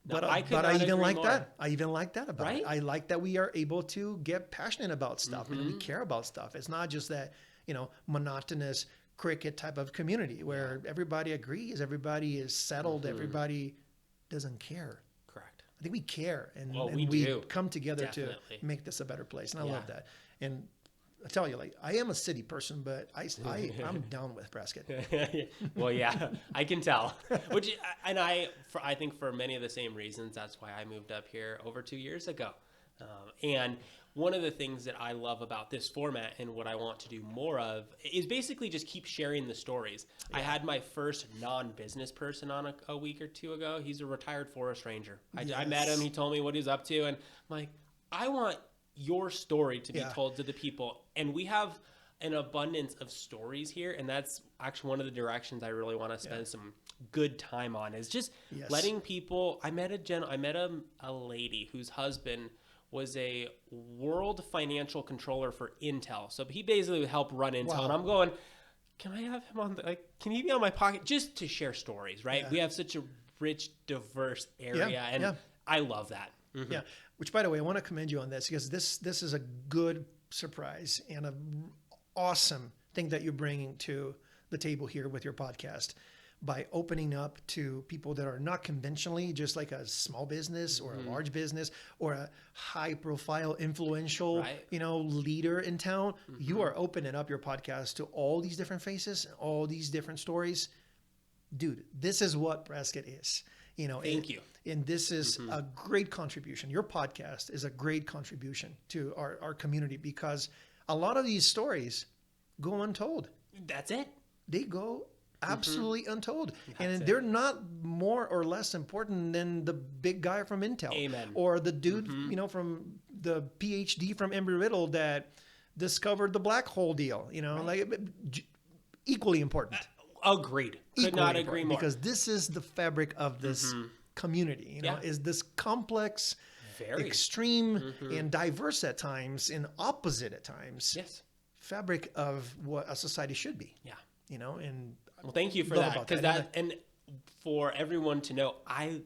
But I even like that. I even like that about it. I like that we are able to get passionate about stuff and we care about stuff. It's not just that, monotonous cricket type of community where everybody agrees, everybody is settled, everybody doesn't care. Correct. I think we care, and, Well, and we we do. come together Definitely. to make this a better place. And I Yeah. love that. And I tell you, like, I am a city person, but I'm down with Prescott. Well, yeah, I can tell. I think for many of the same reasons, that's why I moved up here over 2 years ago. And one of the things that I love about this format and what I want to do more of is basically just keep sharing the stories. Yeah. I had my first non-business person on a week or two ago. He's a retired forest ranger. I met him. He told me what he's up to. And I'm like, I want your story to be told to the people. And we have an abundance of stories here. And that's actually one of the directions I really want to spend some good time on, is just letting people. I met a lady whose husband was a world financial controller for Intel. So he basically would help run Intel. Wow. And I'm going, can I have him on, can he be on my pocket just to share stories, right? Yeah. We have such a rich, diverse area, and I love that. Mm-hmm. Yeah. Which, by the way, I want to commend you on this, because this is a good surprise and an awesome thing that you're bringing to the table here with your podcast, by opening up to people that are not conventionally just like a small business or a large business or a high profile influential, leader in town. Mm-hmm. You are opening up your podcast to all these different faces, all these different stories. Dude, this is what Prescott is. Thank you. And this is a great contribution. Your podcast is a great contribution to our community, because a lot of these stories go untold. That's it. They go absolutely untold. And they're not more or less important than the big guy from Intel. Amen. Or the dude, from the PhD from Embry-Riddle that discovered the black hole deal, equally important. Agreed. Could not agree more. Because this is the fabric of this community, is this complex, very extreme, and diverse at times, and opposite at times. Yes. Fabric of what a society should be. Yeah. And well, thank you for that, because and for everyone to know,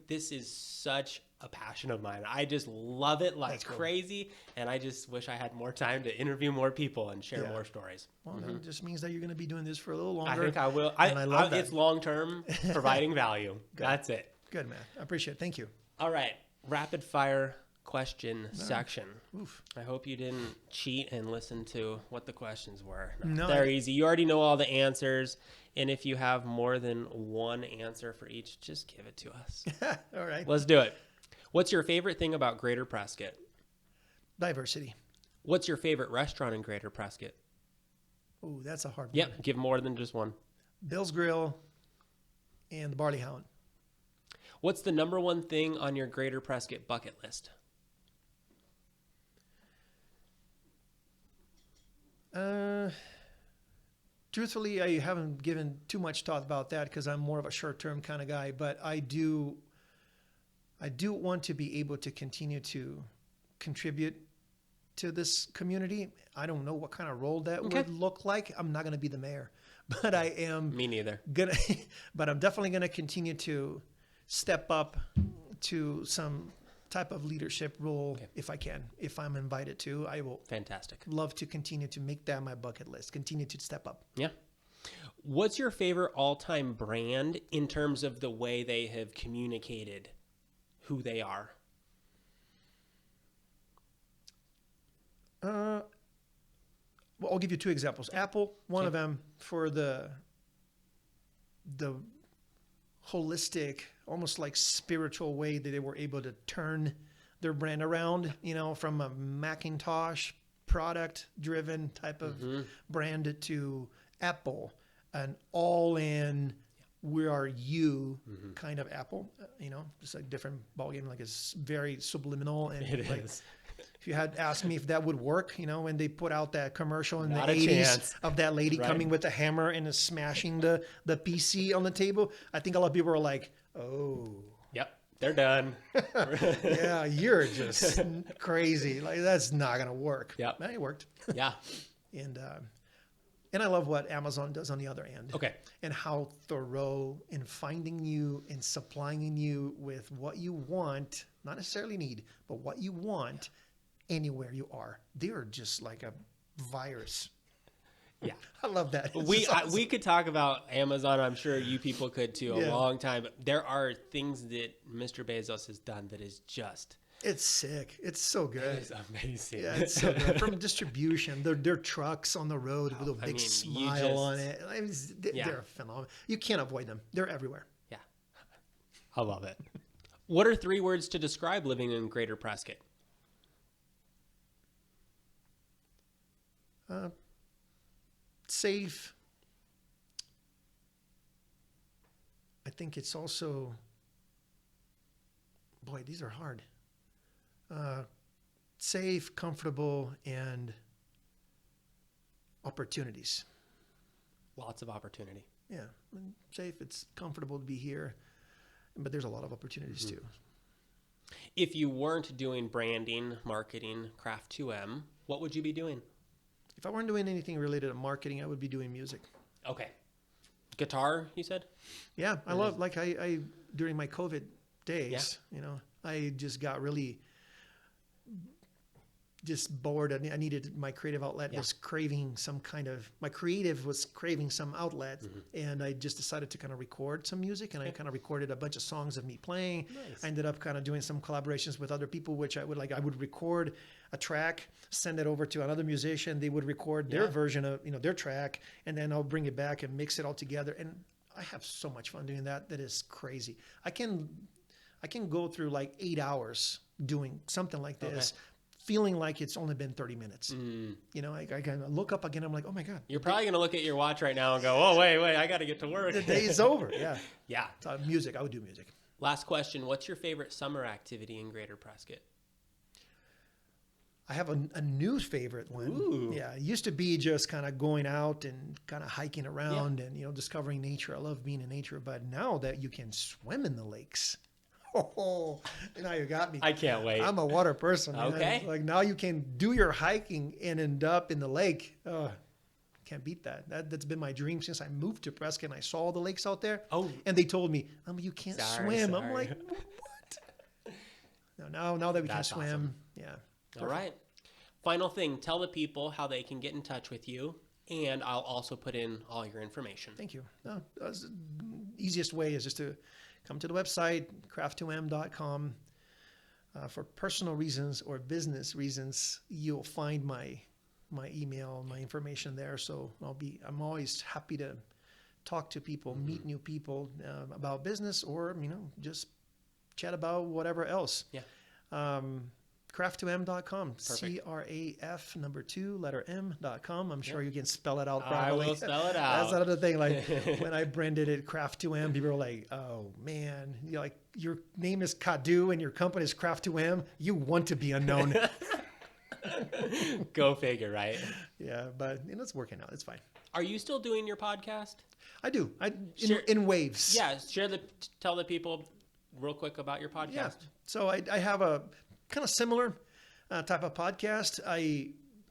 this is such a passion of mine. I just love it like crazy, and I just wish I had more time to interview more people and share more stories. Well, that just means that you're going to be doing this for a little longer. I think I will. I love that. It's long term, providing value. That's it. Good, man. I appreciate it. Thank you. All right, rapid fire question section. Oof. I hope you didn't cheat and listen to what the questions were. No, they're easy. You already know all the answers. And if you have more than one answer for each, just give it to us. All right. Let's do it. What's your favorite thing about Greater Prescott? Diversity. What's your favorite restaurant in Greater Prescott? Oh, that's a hard one. Yep. Give more than just one. Bill's Grill and the Barley Hound. What's the number one thing on your Greater Prescott bucket list? Truthfully, I haven't given too much thought about that, because I'm more of a short-term kind of guy, but I do want to be able to continue to contribute to this community. I don't know what kind of role that would look like. I'm not going to be the mayor, but I am. Me neither. But I'm definitely going to continue to step up to some type of leadership role if I can. If I'm invited to, I will. Fantastic. Love to continue to make that my bucket list. Continue to step up. Yeah. What's your favorite all-time brand in terms of the way they have communicated who they are? Well, I'll give you two examples. Apple, one of them, for the holistic, almost like spiritual way that they were able to turn their brand around, from a Macintosh product driven type of brand to Apple, an all in, we are you kind of Apple, just a different ballgame. Like, it's very subliminal. And it like, is. if you had asked me if that would work, when they put out that commercial in the 80s of that lady coming with a hammer and smashing the PC on the table, I think a lot of people were like, oh. Yep, they're done. Yeah, you're just crazy. Like, that's not going to work. Yep. But it worked. Yeah. And I love what Amazon does on the other end. Okay. And how thorough in finding you and supplying you with what you want, not necessarily need, but what you want anywhere you are. They're just like a virus. Yeah. I love that. It's We just awesome. we could talk about Amazon. I'm sure you people could too. A Yeah. long time. There are things that Mr. Bezos has done that is just It's sick. It's so good. it's amazing. Yeah, it's so good. From distribution, their trucks on the road with a I big mean, you smile on just- it. I mean, Yeah. they're phenomenal. You can't avoid them. They're everywhere. Yeah, I love it. What are 3 words to describe living in Greater Prescott? Safe. I think it's also, boy, these are hard. Safe, comfortable, and opportunities. Lots of opportunity. Yeah, safe. It's comfortable to be here, but there's a lot of opportunities too. If you weren't doing branding, marketing, Craf2m, what would you be doing? If I weren't doing anything related to marketing, I would be doing music. Okay. Guitar, you said? Yeah, I love, like I during my COVID days, you know, I just got really just bored. I needed my creative outlet was craving some kind of, my creative was craving some outlet. And I just decided to kind of record some music, and I kind of recorded a bunch of songs of me playing. Nice. I ended up kind of doing some collaborations with other people, which I would record a track, send it over to another musician. They would record their version of, you know, their track, and then I'll bring it back and mix it all together. And I have so much fun doing that. That is crazy. I can go through like 8 hours doing something like this, feeling like it's only been 30 minutes. You know, I kind of look up again. I'm like, oh my God. You're probably going to look at your watch right now and go, oh, wait, I got to get to work. The day is over. Yeah. Yeah. So music. I would do music. Last question. What's your favorite summer activity in Greater Prescott? I have a new favorite one. Ooh. Yeah. It used to be just kind of going out and kind of hiking around and, you know, discovering nature. I love being in nature. But now that you can swim in the lakes, oh, now you got me. I can't wait. I'm a water person. Man. Okay. Like now you can do your hiking and end up in the lake. Oh, can't beat that. That's been my dream since I moved to Prescott and I saw the lakes out there. Oh. And they told me, you can't swim. I'm Sorry. like, what? No, now that we can That's swim. awesome. Yeah. All right. Final thing. Tell the people how they can get in touch with you. And I'll also put in all your information. Thank you. No, the easiest way is just to come to the website, Craf2m.com. For personal reasons or business reasons, you'll find my email, my information there. So I'm always happy to talk to people, meet new people about business, or, you know, just chat about whatever else. Yeah. Craf2m.com. Perfect. CRAF2m.com. I'm sure you can spell it out properly. I will spell it out. That's another thing. Like when I branded it Craf2m, people were like, "Oh man, you're like, your name is Cadu and your company is Craf2m. You want to be unknown." Go figure, right? Yeah, but it's working out. It's fine. Are you still doing your podcast? I do. Share- In waves. Yeah. Tell the people real quick about your podcast. Yeah. So I have a kind of similar type of podcast. I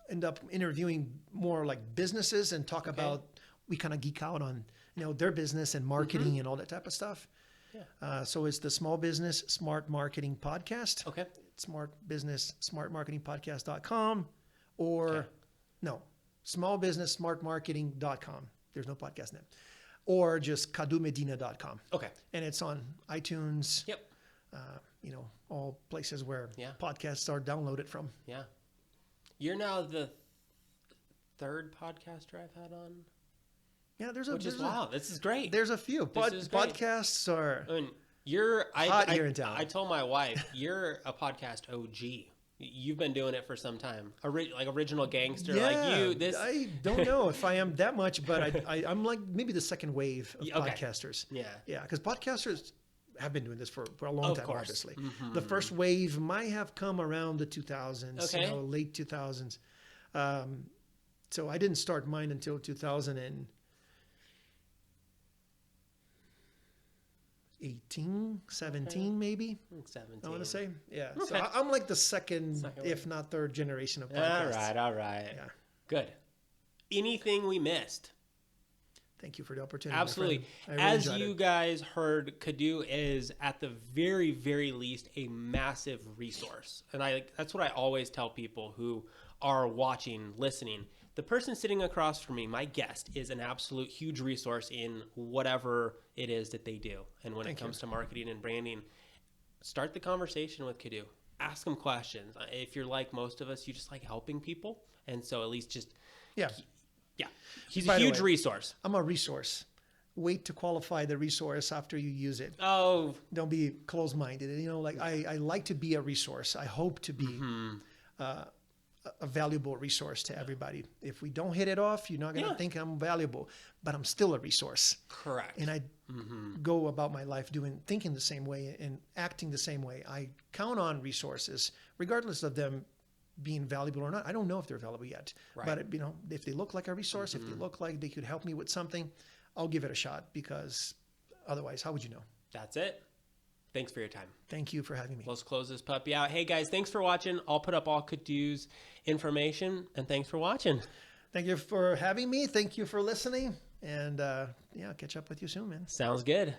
end up interviewing more like businesses and talk about, we kind of geek out on, you know, their business and marketing and all that type of stuff. Yeah. So it's the Small Business Smart Marketing Podcast. Okay. Smart Business Smart Marketing Podcast.com or no, smallbusinesssmartmarketing.com. There's no podcast name. Or just CaduMedina.com. Okay. And it's on iTunes. Yep. You know, all places where Yeah. podcasts are downloaded from. Yeah. You're now the third podcaster I've had on. Yeah, Which is wow. This is great. There's a few. This is great. Podcasts are I mean, hot here in town. I told my wife, you're a podcast OG. You've been doing it for some time. Like original gangster, like you. This I don't know if I am that much, but I'm like maybe the second wave of Okay. podcasters. Yeah. Yeah, because podcasters have been doing this for a long Of time, course. obviously. Mhm. The first wave might have come around the 2000s, Okay. you know, late 2000s. So I didn't start mine until 2018, 17 maybe. 17. I want to say, yeah. Okay. So I'm like the second Second if not third generation of podcasts. All right. Yeah. Good. Anything we missed? Thank you for the opportunity. my Absolutely. friend. I really As enjoyed you it. guys heard, Cadu is at the very, very least a massive resource. And that's what I always tell people who are watching, listening. the person sitting across from me, my guest, is an absolute huge resource in whatever it is that they do. And when it comes to marketing and branding, start the conversation with Cadu. Ask them questions. If you're like most of us, you just like helping people. And so at least just, he's a huge resource. I'm a resource. Wait to qualify the resource after you use it. Oh. Don't be closed-minded. You know, like I like to be a resource. I hope to be a valuable resource to everybody. If we don't hit it off, you're not going to think I'm valuable, but I'm still a resource. Correct. And I go about my life thinking the same way and acting the same way. I count on resources, regardless of them being valuable or not. I don't know if they're valuable yet, but you know, if they look like a resource, if they look like they could help me with something, I'll give it a shot, because otherwise, how would you know? That's it. Thanks for your time. Thank you for having me. Let's close this puppy out. Hey guys, thanks for watching. I'll put up all Cadu's information, and thanks for watching. Thank you for having me. Thank you for listening. And catch up with you soon, man. Sounds good.